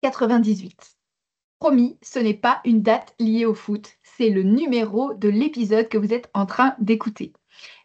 98. Promis, ce n'est pas une date liée au foot, c'est le numéro de l'épisode que vous êtes en train d'écouter.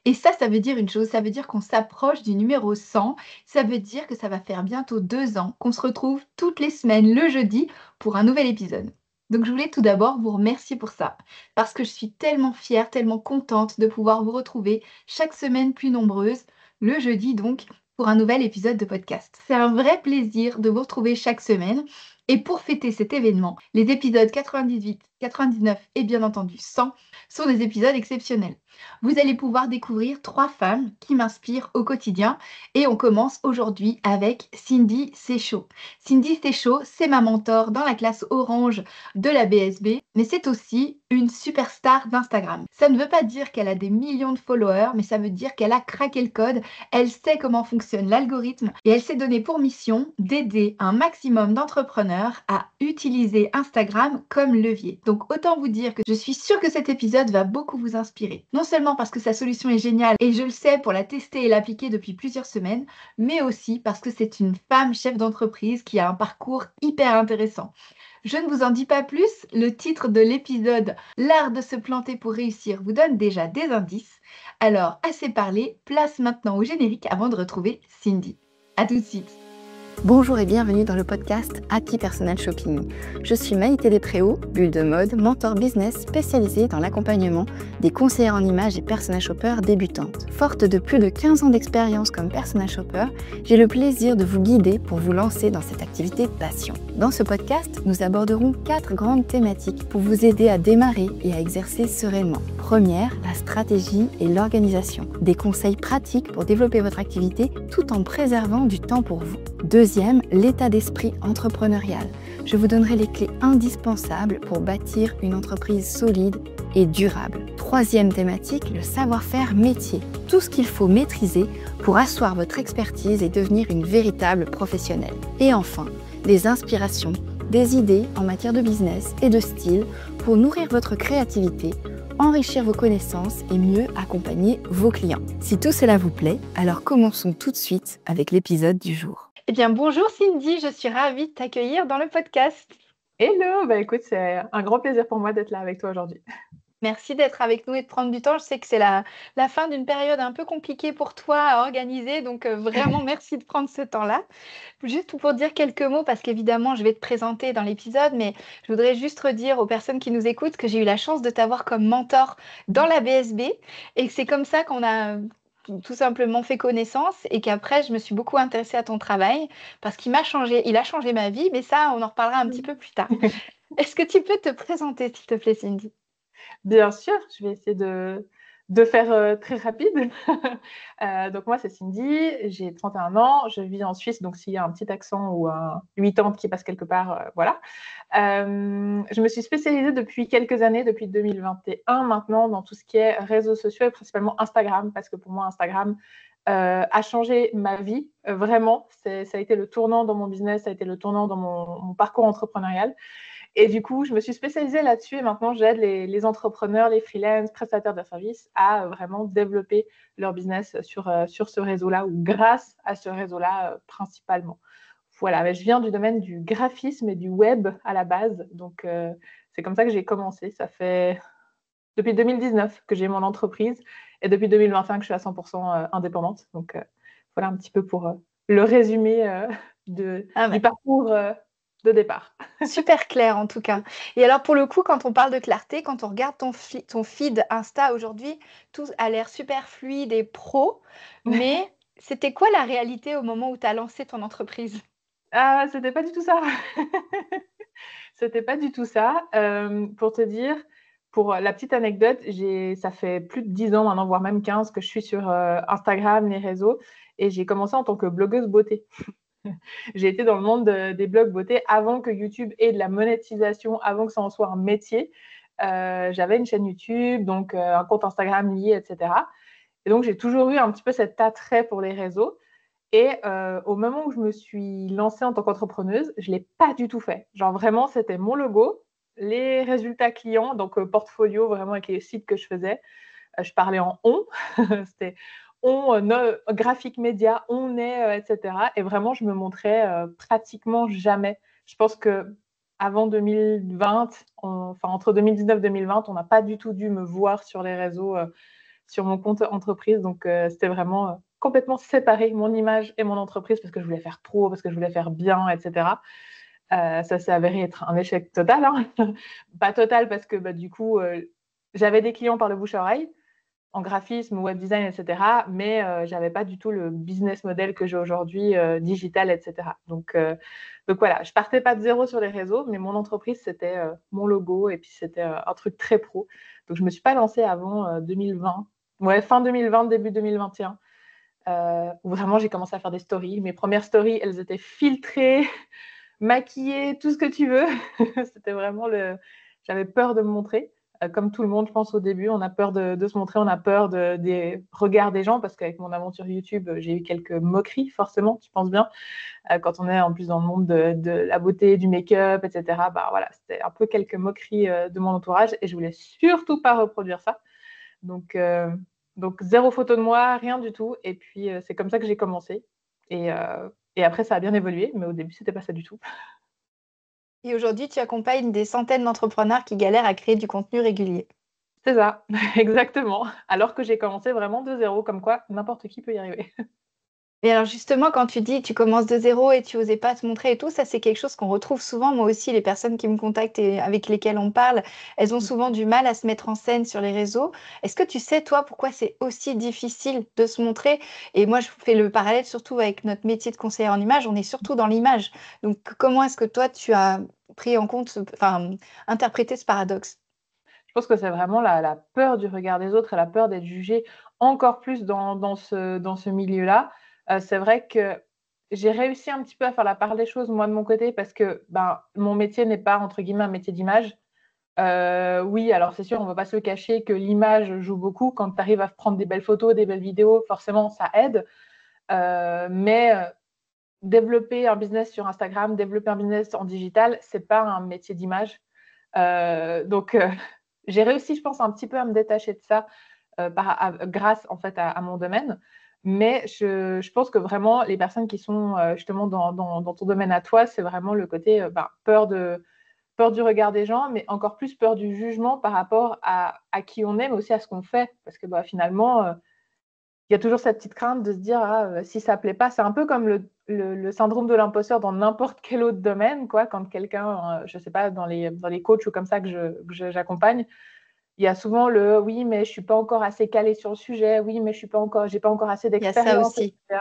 Et ça veut dire une chose, ça veut dire qu'on s'approche du numéro 100, ça veut dire que ça va faire bientôt 2 ans qu'on se retrouve toutes les semaines le jeudi pour un nouvel épisode. Donc je voulais tout d'abord vous remercier pour ça, parce que je suis tellement fière, tellement contente de pouvoir vous retrouver chaque semaine plus nombreuses, le jeudi donc, pour un nouvel épisode de podcast. C'est un vrai plaisir de vous retrouver chaque semaine. Et pour fêter cet événement, les épisodes 98, 99 et bien entendu 100 sont des épisodes exceptionnels. Vous allez pouvoir découvrir 3 femmes qui m'inspirent au quotidien et on commence aujourd'hui avec Cindy Séchaud. Cindy Séchaud, c'est ma mentor dans la classe Orange de la BSB, mais c'est aussi une superstar d'Instagram. Ça ne veut pas dire qu'elle a des millions de followers, mais ça veut dire qu'elle a craqué le code, elle sait comment fonctionne l'algorithme et elle s'est donné pour mission d'aider un maximum d'entrepreneurs à utiliser Instagram comme levier. Donc autant vous dire que je suis sûre que cet épisode va beaucoup vous inspirer. Non seulement parce que sa solution est géniale et je le sais pour la tester et l'appliquer depuis plusieurs semaines, mais aussi parce que c'est une femme chef d'entreprise qui a un parcours hyper intéressant. Je ne vous en dis pas plus, le titre de l'épisode L'art de se planter pour réussir vous donne déjà des indices. Alors, assez parlé, place maintenant au générique avant de retrouver Cindy. À tout de suite. Bonjour et bienvenue dans le podcast Happy Personal Shopping. Je suis Maïté Despréaux, bulle de mode, mentor business spécialisée dans l'accompagnement des conseillères en images et personal shoppers débutantes. Forte de plus de 15 ans d'expérience comme personal shopper, j'ai le plaisir de vous guider pour vous lancer dans cette activité passion. Dans ce podcast, nous aborderons 4 grandes thématiques pour vous aider à démarrer et à exercer sereinement. Première, la stratégie et l'organisation. Des conseils pratiques pour développer votre activité tout en préservant du temps pour vous. Deuxième, l'état d'esprit entrepreneurial. Je vous donnerai les clés indispensables pour bâtir une entreprise solide et durable. Troisième thématique, le savoir-faire métier. Tout ce qu'il faut maîtriser pour asseoir votre expertise et devenir une véritable professionnelle. Et enfin, les inspirations, des idées en matière de business et de style pour nourrir votre créativité, enrichir vos connaissances et mieux accompagner vos clients. Si tout cela vous plaît, alors commençons tout de suite avec l'épisode du jour. Eh bien, bonjour Cindy, je suis ravie de t'accueillir dans le podcast. Hello, écoute, c'est un grand plaisir pour moi d'être là avec toi aujourd'hui. Merci d'être avec nous et de prendre du temps. Je sais que c'est la fin d'une période un peu compliquée pour toi à organiser, donc vraiment merci de prendre ce temps-là. Juste pour dire quelques mots, parce qu'évidemment, je vais te présenter dans l'épisode, mais je voudrais juste redire aux personnes qui nous écoutent que j'ai eu la chance de t'avoir comme mentor dans la BSB et que c'est comme ça qu'on a tout simplement fait connaissance et qu'après, je me suis beaucoup intéressée à ton travail parce qu'il a changé ma vie, mais ça, on en reparlera un petit peu plus tard. Est-ce que tu peux te présenter, s'il te plaît, Cindy? Bien sûr, je vais essayer de faire très rapide. Donc moi, c'est Cindy, j'ai 31 ans, je vis en Suisse, donc s'il y a un petit accent ou un 80 qui passe quelque part, voilà. Je me suis spécialisée depuis quelques années, depuis 2021 maintenant, dans tout ce qui est réseaux sociaux et principalement Instagram, parce que pour moi, Instagram a changé ma vie, vraiment. Ça a été le tournant dans mon business, ça a été le tournant dans mon parcours entrepreneurial. Et du coup, je me suis spécialisée là-dessus et maintenant, j'aide les entrepreneurs, les freelances, prestataires de services à vraiment développer leur business sur ce réseau-là ou grâce à ce réseau-là principalement. Voilà, mais je viens du domaine du graphisme et du web à la base. Donc, c'est comme ça que j'ai commencé. Ça fait depuis 2019 que j'ai mon entreprise et depuis 2021 que je suis à 100% indépendante. Donc, voilà un petit peu pour le résumé du parcours de départ. Super clair en tout cas. Et alors pour le coup, quand on parle de clarté, quand on regarde ton feed Insta aujourd'hui, tout a l'air super fluide et pro, mais c'était quoi la réalité au moment où tu as lancé ton entreprise? Ah, c'était pas du tout ça. C'était pas du tout ça. Pour te dire, pour la petite anecdote, ça fait plus de 10 ans maintenant, voire même 15, que je suis sur Instagram, les réseaux, et j'ai commencé en tant que blogueuse beauté. J'ai été dans le monde des blogs beauté avant que YouTube ait de la monétisation, avant que ça en soit un métier. J'avais une chaîne YouTube, donc un compte Instagram lié, etc. Et donc, j'ai toujours eu un petit peu cet attrait pour les réseaux. Et au moment où je me suis lancée en tant qu'entrepreneuse, je ne l'ai pas du tout fait. Genre vraiment, c'était mon logo, les résultats clients, donc portfolio vraiment avec les sites que je faisais. Je parlais en on, c'était on, graphique média, on est, etc. Et vraiment, je me montrais pratiquement jamais Je pense que avant 2020, entre 2019 et 2020, on n'a pas du tout dû me voir sur les réseaux, sur mon compte entreprise. Donc, c'était vraiment complètement séparé, mon image et mon entreprise, parce que je voulais faire pro, parce que je voulais faire bien, etc. Ça s'est avéré être un échec total, hein. Pas total parce que du coup, j'avais des clients par le bouche à oreille, en graphisme, web design, etc. Mais j'avais pas du tout le business model que j'ai aujourd'hui, digital, etc. Donc voilà, je partais pas de zéro sur les réseaux, mais mon entreprise, c'était mon logo et puis c'était un truc très pro. Donc je me suis pas lancée avant 2020. Ouais, fin 2020, début 2021, où vraiment j'ai commencé à faire des stories. Mes premières stories, elles étaient filtrées, maquillée, tout ce que tu veux. C'était vraiment J'avais peur de me montrer. Comme tout le monde, je pense, au début, on a peur de se montrer, on a peur des regards des gens, parce qu'avec mon aventure YouTube, j'ai eu quelques moqueries, forcément, tu penses bien. Quand on est en plus dans le monde de la beauté, du make-up, etc., voilà, c'était un peu quelques moqueries de mon entourage, et je voulais surtout pas reproduire ça. Donc zéro photo de moi, rien du tout. Et puis, c'est comme ça que j'ai commencé. Et après, ça a bien évolué, mais au début, c'était pas ça du tout. Et aujourd'hui, tu accompagnes des centaines d'entrepreneurs qui galèrent à créer du contenu régulier. C'est ça, exactement. Alors que j'ai commencé vraiment de zéro, comme quoi n'importe qui peut y arriver. Et alors justement, quand tu dis tu commences de zéro et tu osais pas te montrer et tout, ça c'est quelque chose qu'on retrouve souvent. Moi aussi, les personnes qui me contactent et avec lesquelles on parle, elles ont souvent du mal à se mettre en scène sur les réseaux. Est-ce que tu sais, toi, pourquoi c'est aussi difficile de se montrer? Et moi, je fais le parallèle surtout avec notre métier de conseillère en image. On est surtout dans l'image. Donc, comment est-ce que toi, tu as pris en compte, enfin, interprété ce paradoxe? Je pense que c'est vraiment la peur du regard des autres et la peur d'être jugée encore plus dans ce milieu-là. C'est vrai que j'ai réussi un petit peu à faire la part des choses, moi, de mon côté, parce que mon métier n'est pas, entre guillemets, un métier d'image. Oui, alors c'est sûr, on ne va pas se le cacher que l'image joue beaucoup. Quand tu arrives à prendre des belles photos, des belles vidéos, forcément, ça aide. Mais développer un business sur Instagram, développer un business en digital, c'est pas un métier d'image. Donc, j'ai réussi, je pense, un petit peu à me détacher de ça grâce en fait à mon domaine. Mais je pense que vraiment, les personnes qui sont justement dans ton domaine à toi, c'est vraiment le côté peur du regard des gens, mais encore plus peur du jugement par rapport à qui on est, mais aussi à ce qu'on fait. Parce que finalement, il y a toujours cette petite crainte de se dire si ça ne plaît pas. C'est un peu comme le syndrome de l'imposteur dans n'importe quel autre domaine, quoi. Quand quelqu'un, je ne sais pas, dans les coachs ou comme ça que j'accompagne, il y a souvent oui, mais je ne suis pas encore assez calée sur le sujet, oui, mais j'ai pas encore assez Il y a ça d'expérience, aussi. etc.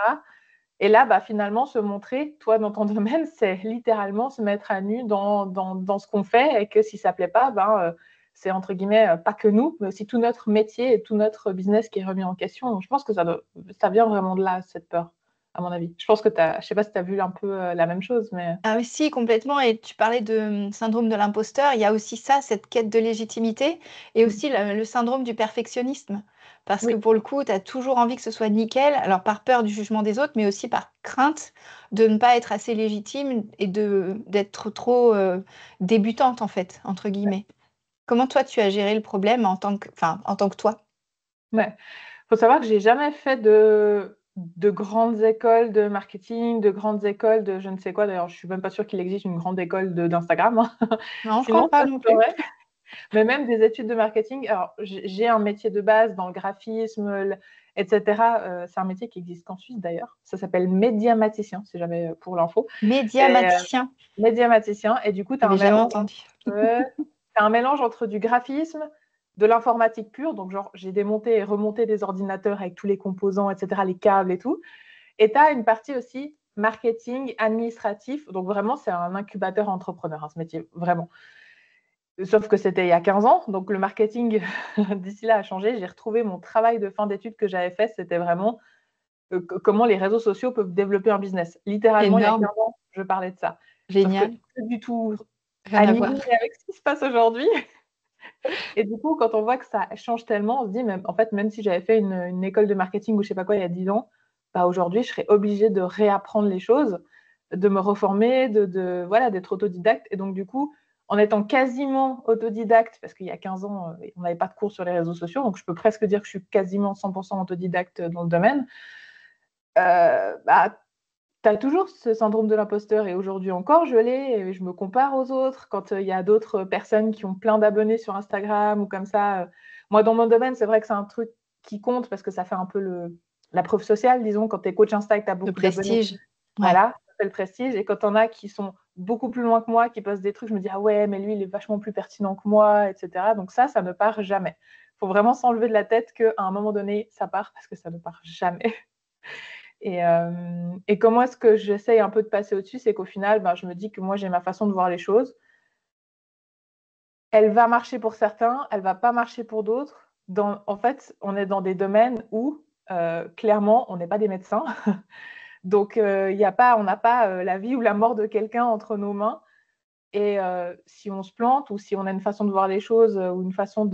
Et là, finalement, se montrer, toi, dans ton domaine, c'est littéralement se mettre à nu dans ce qu'on fait, et que si ça ne plaît pas, c'est entre guillemets pas que nous, mais aussi tout notre métier et tout notre business qui est remis en question. Donc, je pense que ça vient vraiment de là, cette peur, à mon avis. Je pense que je sais pas si tu as vu un peu la même chose, mais Ah oui, si, complètement. Et tu parlais de syndrome de l'imposteur. Il y a aussi ça, cette quête de légitimité et aussi le syndrome du perfectionnisme. Parce que oui. pour le coup, tu as toujours envie que ce soit nickel, alors par peur du jugement des autres, mais aussi par crainte de ne pas être assez légitime et d'être trop débutante, en fait, entre guillemets. Comment toi, tu as géré le problème enfin, en tant que toi? Ouais. Faut savoir que j'ai jamais fait de grandes écoles de marketing, de grandes écoles de je ne sais quoi. D'ailleurs, je suis même pas sûre qu'il existe une grande école d'Instagram, hein. Non, je crois Sinon, pas ça se non plus. saurait. Mais même des études de marketing. Alors, j'ai un métier de base dans le graphisme, etc. C'est un métier qui existe qu'en Suisse d'ailleurs. Ça s'appelle médiamaticien, si jamais pour l'info. Et, Médiamaticien, médiamaticien. Et du coup, tu as j'avais jamais entendu. un mélange entre du graphisme, de l'informatique pure. Donc, genre, j'ai démonté et remonté des ordinateurs avec tous les composants, etc., les câbles et tout. Et tu as une partie aussi marketing, administratif. Donc, vraiment, c'est un incubateur entrepreneur, hein, ce métier, vraiment. Sauf que c'était il y a 15 ans. Donc, le marketing, d'ici là, a changé. J'ai retrouvé mon travail de fin d'études que j'avais fait. C'était vraiment comment les réseaux sociaux peuvent développer un business. Littéralement, il y a Énorme, 15 ans, je parlais de ça. Sauf que génial, pas du tout rien à aligné voir. avec ce qui se passe aujourd'hui. Et du coup, quand on voit que ça change tellement, on se dit, en fait, même si j'avais fait une école de marketing ou je sais pas quoi il y a 10 ans, aujourd'hui, je serais obligée de réapprendre les choses, de me reformer, voilà, d'être autodidacte. Et donc, du coup, en étant quasiment autodidacte, parce qu'il y a 15 ans, on n'avait pas de cours sur les réseaux sociaux, donc je peux presque dire que je suis quasiment 100% autodidacte dans le domaine, tu tu as toujours ce syndrome de l'imposteur et aujourd'hui encore, je l'ai et je me compare aux autres quand il y a d'autres personnes qui ont plein d'abonnés sur Instagram ou comme ça. Moi, dans mon domaine, c'est vrai que c'est un truc qui compte parce que ça fait un peu la preuve sociale, disons, quand tu es coach Insta et que tu as Le beaucoup d'abonnés. prestige. Ouais. Voilà, ça fait le prestige. Et quand on a qui sont beaucoup plus loin que moi, qui postent des trucs, je me dis, ah ouais, mais lui, il est vachement plus pertinent que moi, etc. Donc ça ne part jamais. Il faut vraiment s'enlever de la tête qu'à un moment donné, ça part parce que ça ne part jamais. Et comment est-ce que j'essaye un peu de passer au-dessus, c'est qu'au final, je me dis que moi, j'ai ma façon de voir les choses. Elle va marcher pour certains, elle ne va pas marcher pour d'autres. En fait, on est dans des domaines où, clairement, on n'est pas des médecins. Donc, on n'a pas la vie ou la mort de quelqu'un entre nos mains. Et si on se plante ou si on a une façon de voir les choses ou une façon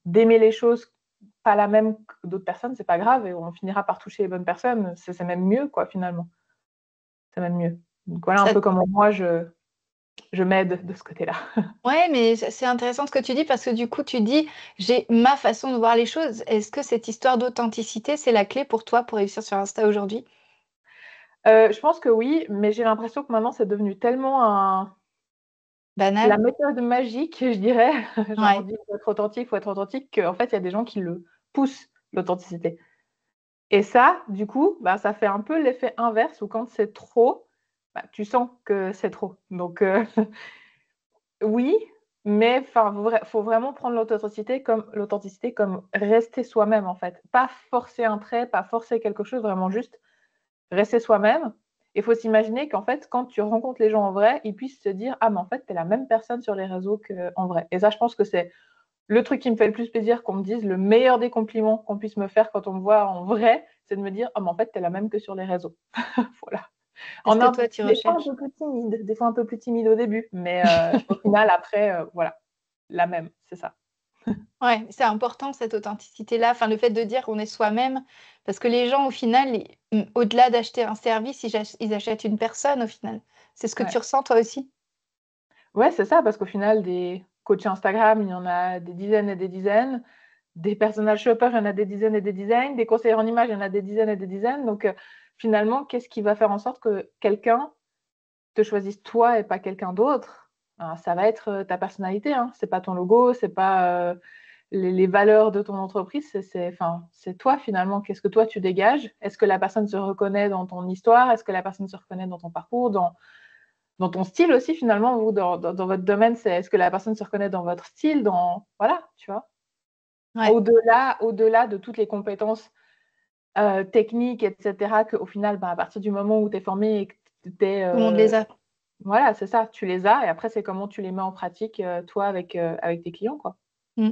d'aimer les choses pas la même que d'autres personnes, c'est pas grave et on finira par toucher les bonnes personnes. C'est même mieux, quoi, finalement. C'est même mieux. Donc voilà un Ça peu comment moi je m'aide de ce côté-là. Ouais, mais c'est intéressant ce que tu dis parce que du coup, tu dis: «J'ai ma façon de voir les choses». Est-ce que cette histoire d'authenticité, c'est la clé pour toi pour réussir sur Insta aujourd'hui? Je pense que oui, mais j'ai l'impression que maintenant c'est devenu tellement la Banal? méthode magique, je dirais. Genre on Ouais. dit: il faut être authentique», qu'en fait il y a des gens qui le poussent, l'authenticité. Et ça, du coup, ça fait un peu l'effet inverse où quand c'est trop, tu sens que c'est trop. Donc oui, mais enfin, faut vraiment prendre l'authenticité comme rester soi-même, en fait. Pas forcer un trait, pas forcer quelque chose, vraiment juste rester soi-même. Il faut s'imaginer qu'en fait, quand tu rencontres les gens en vrai, ils puissent se dire: «Ah mais en fait, tu es la même personne sur les réseaux qu'en vrai». Et ça, je pense que c'est le truc qui me fait le plus plaisir qu'on me dise, le meilleur des compliments qu'on puisse me faire quand on me voit en vrai, c'est de me dire: «Ah mais en fait, tu es la même que sur les réseaux». Voilà. C'est ce que toi tu Des fois un recherches? peu plus timide, au début, mais au final après, voilà, la même, c'est ça. Ouais, c'est important cette authenticité-là, enfin le fait de dire qu'on est soi-même, parce que les gens au final, au-delà d'acheter un service, ils achètent une personne au final. C'est ce que Ouais. tu ressens toi aussi? Ouais, c'est ça, parce qu'au final des coachs Instagram, il y en a des dizaines et des dizaines, des personal shoppers, il y en a des dizaines et des dizaines, des conseillers en images, il y en a des dizaines et des dizaines, donc finalement, qu'est-ce qui va faire en sorte que quelqu'un te choisisse toi et pas quelqu'un d'autre? Ben, ça va être, ta personnalité, hein. C'est pas ton logo, c'est pas, les valeurs de ton entreprise, c'est toi finalement. Qu'est-ce que toi tu dégages? Est-ce que la personne se reconnaît dans ton histoire? Est-ce que la personne se reconnaît dans ton parcours, dans ton style aussi finalement, vous dans votre domaine, c'est est-ce que la personne se reconnaît dans votre style, voilà, tu vois? Ouais, Au-delà de toutes les compétences, techniques et cetera qu'au final, à partir du moment où tu es formé et que tu es, tout le monde les a. voilà, c'est ça, tu les as et après c'est comment tu les mets en pratique, toi avec tes clients, quoi. Mmh.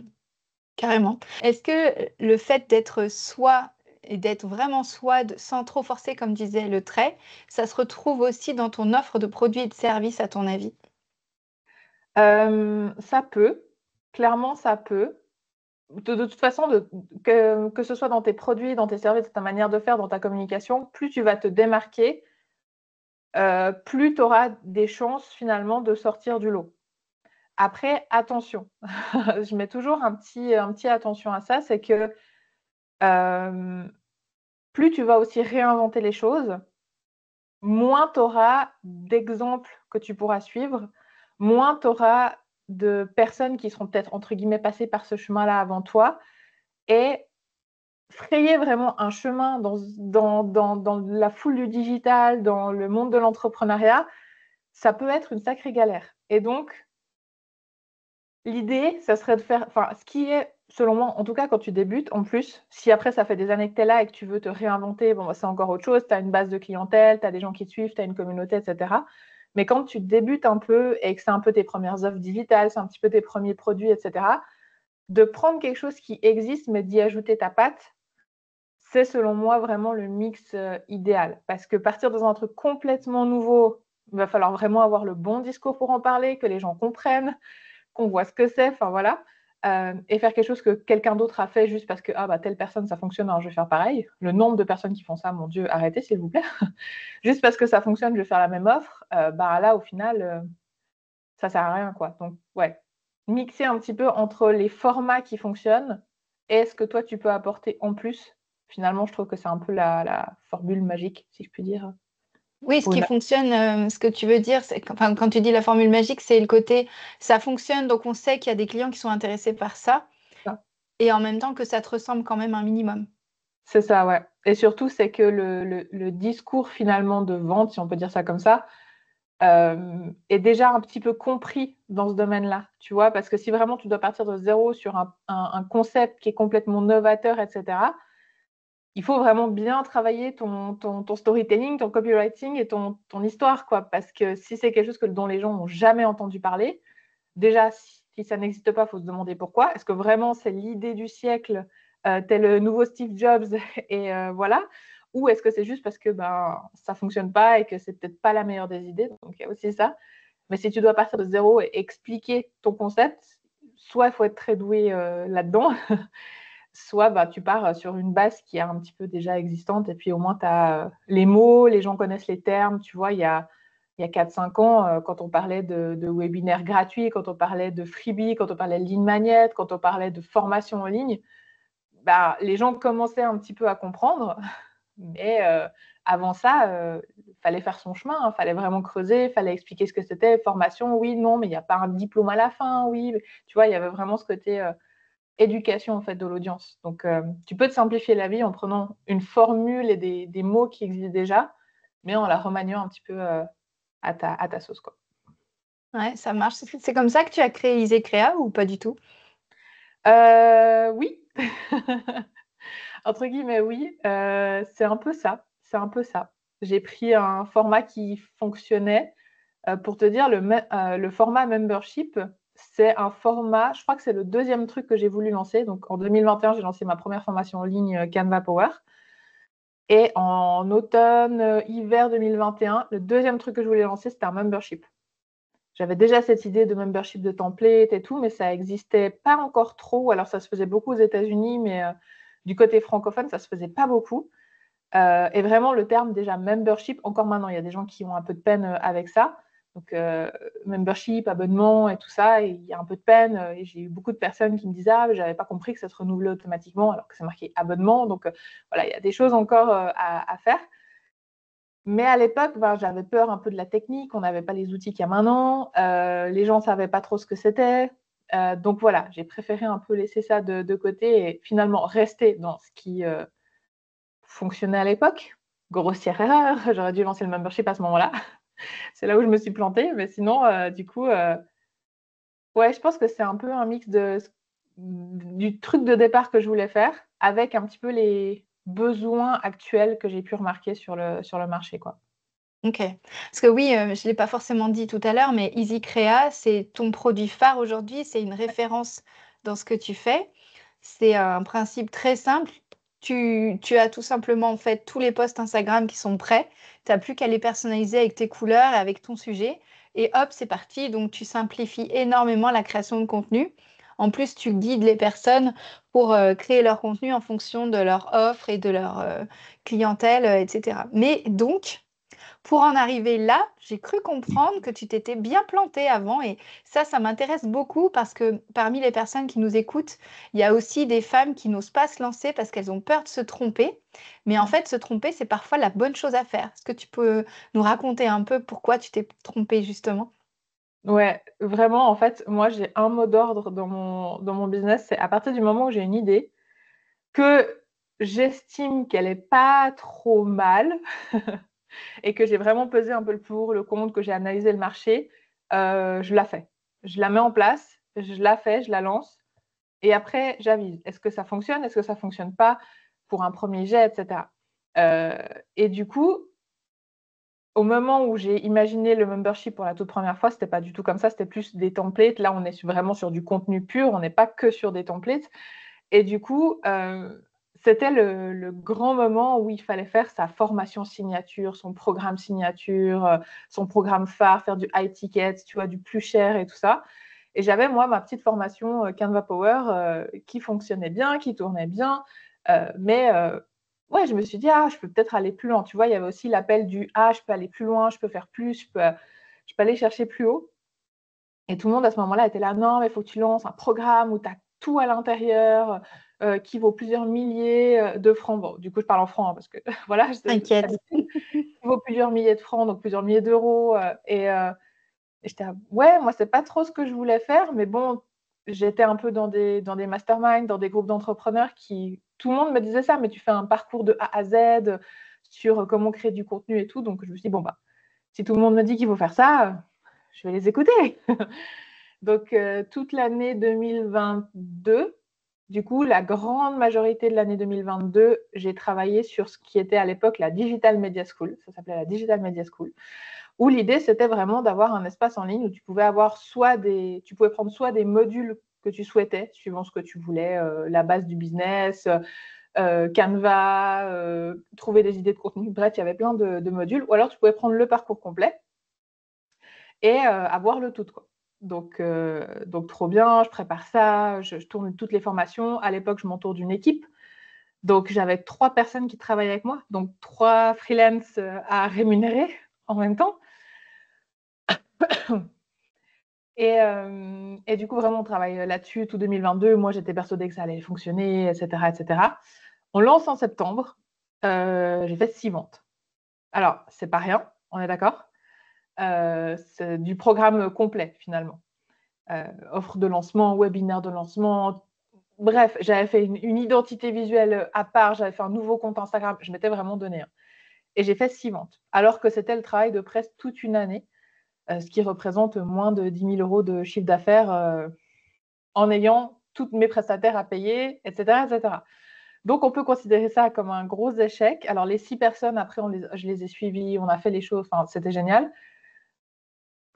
Carrément. Est-ce que, le fait d'être soi et d'être vraiment soi, sans trop forcer comme disait le trait, ça se retrouve aussi dans ton offre de produits et de services à ton avis? Ça peut, clairement ça peut. De toute façon, que ce soit dans tes produits, dans tes services, dans ta manière de faire, dans ta communication, plus tu vas te démarquer, plus tu auras des chances finalement de sortir du lot. Après, attention, je mets toujours un petit attention à ça, c'est que, hem, plus tu vas aussi réinventer les choses, moins tu auras d'exemples que tu pourras suivre, moins tu auras de personnes qui seront peut-être entre guillemets «passées par ce chemin-là» avant toi et frayer vraiment un chemin dans la foule du digital, dans le monde de l'entrepreneuriat, ça peut être une sacrée galère et donc l'idée, ça serait de faire ce qui est, selon moi, en tout cas quand tu débutes, en plus, si après ça fait des années que tu es là et que tu veux te réinventer, bon, c'est encore autre chose. Tu as une base de clientèle, tu as des gens qui te suivent, tu as une communauté et cetera. Mais quand tu débutes un peu et que c'est un peu tes premières offres digitales, c'est un petit peu tes premiers produits et cetera, de prendre quelque chose qui existe, mais d'y ajouter ta patte, c'est selon moi vraiment le mix, idéal. Parce que partir dans un truc complètement nouveau, il va falloir vraiment avoir le bon discours pour en parler, que les gens comprennent, qu'on voit ce que c'est, enfin voilà. Et faire quelque chose que quelqu'un d'autre a fait juste parce que: «Ah telle personne ça fonctionne, alors je vais faire pareil». Le nombre de personnes qui font ça, mon Dieu, arrêtez s'il vous plaît. Juste parce que ça fonctionne, je vais faire la même offre, là au final, ça sert à rien quoi. Donc ouais, mixer un petit peu entre les formats qui fonctionnent et ce que toi tu peux apporter en plus. Finalement, je trouve que c'est un peu la formule magique, si je puis dire. Oui, ce Pour qui une- fonctionne, ce que tu veux dire, enfin, quand tu dis la formule magique, c'est le côté ça fonctionne, donc on sait qu'il y a des clients qui sont intéressés par ça, et en même temps que ça te ressemble quand même un minimum. C'est ça, ouais. Et surtout, c'est que le discours finalement de vente, si on peut dire ça comme ça, est déjà un petit peu compris dans ce domaine-là, tu vois, parce que si vraiment tu dois partir de zéro sur un concept qui est complètement novateur, etc., il faut vraiment bien travailler ton storytelling, ton copywriting et ton histoire, quoi, parce que si c'est quelque chose dont les gens n'ont jamais entendu parler, déjà, si ça n'existe pas, il faut se demander pourquoi. Est-ce que vraiment c'est l'idée du siècle, tel le nouveau Steve Jobs, et voilà, ou est-ce que c'est juste parce que ça ne fonctionne pas et que c'est peut-être pas la meilleure des idées. Donc il y a aussi ça. Mais si tu dois partir de zéro et expliquer ton concept, soit il faut être très doué là-dedans, soit tu pars sur une base qui est un petit peu déjà existante et puis au moins tu as les mots, les gens connaissent les termes. Tu vois, il y a 4-5 ans, quand on parlait de webinaires gratuits, quand on parlait de freebie, quand on parlait de ligne magnet, quand on parlait de formation en ligne, les gens commençaient un petit peu à comprendre. Mais avant ça, il fallait faire son chemin, il fallait vraiment creuser, il fallait expliquer ce que c'était. Formation, oui, non, mais il n'y a pas un diplôme à la fin, oui. Tu vois, il y avait vraiment ce côté éducation en fait, de l'audience. Donc, tu peux te simplifier la vie en prenant une formule et des mots qui existent déjà, mais en la remaniant un petit peu à ta sauce, quoi. Ouais, ça marche. C'est comme ça que tu as créé Isecrea ou pas du tout? Oui, entre guillemets, oui. C'est un peu ça. C'est un peu ça. J'ai pris un format qui fonctionnait. Pour te dire, le format membership, c'est un format, je crois que c'est le deuxième truc que j'ai voulu lancer. Donc en 2021, j'ai lancé ma première formation en ligne Canva Power. Et en automne, hiver 2021, le deuxième truc que je voulais lancer, c'était un membership. J'avais déjà cette idée de membership de template et tout, mais ça n'existait pas encore trop. Alors, ça se faisait beaucoup aux États-Unis, mais du côté francophone, ça ne se faisait pas beaucoup. Et vraiment, le terme déjà membership, encore maintenant, il y a des gens qui ont un peu de peine avec ça. Donc, membership, abonnement et tout ça, et il y a un peu de peine. Et j'ai eu beaucoup de personnes qui me disaient ah, je n'avais pas compris que ça se renouvelait automatiquement, alors que c'est marqué abonnement. Donc, voilà, il y a des choses encore à faire. Mais à l'époque, j'avais peur un peu de la technique. On n'avait pas les outils qu'il y a maintenant. Les gens ne savaient pas trop ce que c'était. Donc, voilà, j'ai préféré un peu laisser ça de côté et finalement rester dans ce qui fonctionnait à l'époque. Grossière erreur, j'aurais dû lancer le membership à ce moment-là. C'est là où je me suis plantée, mais sinon, du coup, ouais, je pense que c'est un peu un mix du truc de départ que je voulais faire avec un petit peu les besoins actuels que j'ai pu remarquer sur le marché, quoi. OK. Parce que oui, je ne l'ai pas forcément dit tout à l'heure, mais EasyCrea, c'est ton produit phare aujourd'hui, c'est une référence dans ce que tu fais. C'est un principe très simple. Tu as tout simplement, en fait, tous les posts Instagram qui sont prêts. Tu as plus qu'à les personnaliser avec tes couleurs et avec ton sujet et hop, c'est parti. Donc tu simplifies énormément la création de contenu. En plus, tu guides les personnes pour, créer leur contenu en fonction de leur offre et de leur, clientèle, et cetera. Mais donc pour en arriver là, j'ai cru comprendre que tu t'étais bien planté avant et ça m'intéresse beaucoup parce que parmi les personnes qui nous écoutent, il y a aussi des femmes qui n'osent pas se lancer parce qu'elles ont peur de se tromper. Mais en fait, se tromper, c'est parfois la bonne chose à faire. Est-ce que tu peux nous raconter un peu pourquoi tu t'es trompée justement? Ouais, vraiment, en fait, moi, j'ai un mot d'ordre dans mon business, c'est à partir du moment où j'ai une idée, que j'estime qu'elle est pas trop mal et que j'ai vraiment pesé un peu le pour, le contre, que j'ai analysé le marché, je la fais. Je la mets en place, je la fais, je la lance et après, j'avise. Est-ce que ça fonctionne? Est-ce que ça fonctionne pas pour un premier jet, etc. Euh, et du coup, au moment où j'ai imaginé le membership pour la toute première fois, c'était pas du tout comme ça, c'était plus des templates. Là, on est vraiment sur du contenu pur, on n'est pas que sur des templates. Et du coup, c'était le grand moment où il fallait faire sa formation signature, son programme signature, son programme phare, faire du high ticket, tu vois, du plus cher et tout ça. Et j'avais, moi, ma petite formation Canva Power qui fonctionnait bien, qui tournait bien. Mais ouais, je me suis dit, ah, je peux peut-être aller plus loin. Tu vois, il y avait aussi l'appel du, ah, je peux aller plus loin, je peux faire plus, je peux aller chercher plus haut. Et tout le monde à ce moment-là était là, non, mais il faut que tu lances un programme où tu as tout à l'intérieur, qui vaut plusieurs milliers de francs. Bon, du coup, je parle en francs, hein, parce que voilà, T'inquiète. qui vaut plusieurs milliers de francs, donc plusieurs milliers d'euros. Et j'étais ouais, moi, c'est pas trop ce que je voulais faire, mais bon, j'étais un peu dans des masterminds, dans des groupes d'entrepreneurs qui, tout le monde me disait ça, mais tu fais un parcours de A à Z sur comment créer du contenu et tout. Donc, je me suis dit, bon, bah, si tout le monde me dit qu'il faut faire ça, je vais les écouter. Donc, toute l'année 2022, du coup, la grande majorité de l'année 2022, j'ai travaillé sur ce qui était à l'époque la Digital Media School. Ça s'appelait la Digital Media School. Où l'idée, c'était vraiment d'avoir un espace en ligne où tu pouvais avoir tu pouvais prendre soit des modules que tu souhaitais, suivant ce que tu voulais, la base du business, Canva, trouver des idées de contenu. Bref, il y avait plein de modules. Ou alors, tu pouvais prendre le parcours complet et avoir le tout, quoi. Donc, trop bien, je prépare ça, je tourne toutes les formations. À l'époque, je m'entoure d'une équipe. Donc, j'avais 3 personnes qui travaillaient avec moi, donc 3 freelances à rémunérer en même temps. Et du coup, vraiment, on travaille là-dessus tout 2022. Moi, j'étais persuadée que ça allait fonctionner, etc., etc. On lance en septembre. J'ai fait 6 ventes. Alors, c'est pas rien, on est d'accord. C'est du programme complet, finalement. Offre de lancement, webinaire de lancement. Bref, j'avais fait une identité visuelle à part. J'avais fait un nouveau compte Instagram. Je m'étais vraiment donné. Et j'ai fait 6 ventes. Alors que c'était le travail de presque toute une année. Ce qui représente moins de 10 000 euros de chiffre d'affaires en ayant tous mes prestataires à payer, etc., etc. Donc, on peut considérer ça comme un gros échec. Alors, les 6 personnes, après, je les ai suivies, on a fait les choses, enfin, c'était génial.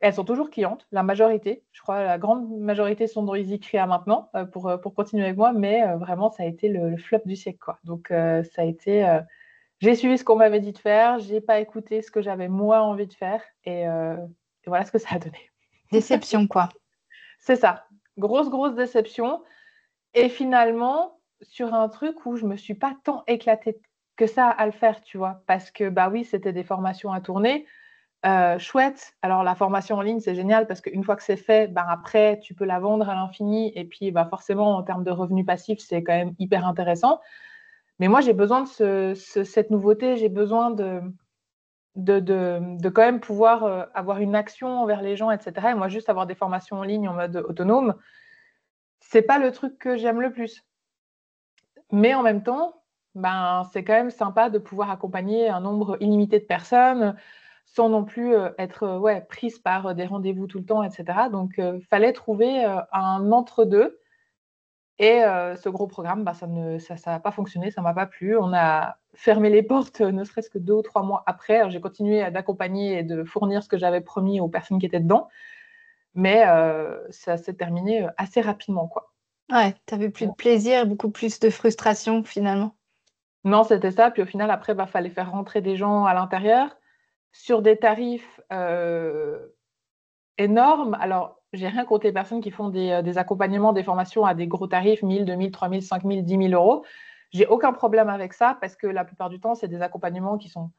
Elles sont toujours clientes, la majorité. Je crois la grande majorité sont dans EasyCrea maintenant pour continuer avec moi, mais vraiment, ça a été le flop du siècle, quoi. Donc, ça a été... j'ai suivi ce qu'on m'avait dit de faire, j'ai pas écouté ce que j'avais moi envie de faire, et voilà ce que ça a donné. Déception, quoi. C'est ça. Grosse déception. Et finalement, sur un truc où je me suis pas tant éclatée que ça à le faire, tu vois. Parce que, bah oui, c'était des formations à tourner. Chouette. Alors, la formation en ligne, c'est génial parce qu'une fois que c'est fait, bah, après, tu peux la vendre à l'infini. Et puis, bah, forcément, en termes de revenus passifs, c'est quand même hyper intéressant. Mais moi, j'ai besoin de cette nouveauté. J'ai besoin de quand même pouvoir avoir une action envers les gens, etc. Et moi, juste avoir des formations en ligne en mode autonome, c'est pas le truc que j'aime le plus. Mais en même temps, ben, c'est quand même sympa de pouvoir accompagner un nombre illimité de personnes sans non plus être prise par des rendez-vous tout le temps, etc. Donc, fallait trouver un entre-deux. Et ce gros programme, bah, ça n'a pas fonctionné, ça ne m'a pas plu. On a fermé les portes, ne serait-ce que 2 ou 3 mois après. Alors, j'ai continué d'accompagner et de fournir ce que j'avais promis aux personnes qui étaient dedans. Mais ça s'est terminé assez rapidement, quoi. Ouais, t'avais plus de plaisir et beaucoup plus de frustration, finalement. Non, c'était ça. Puis au final, après, il fallait faire rentrer des gens à l'intérieur sur des tarifs énormes. Alors, j'ai rien contre les personnes qui font des accompagnements, des formations à des gros tarifs, 1 000, 2 000, 3 000, 5 000, 10 000 euros. J'ai aucun problème avec ça parce que la plupart du temps, c'est des accompagnements qui sont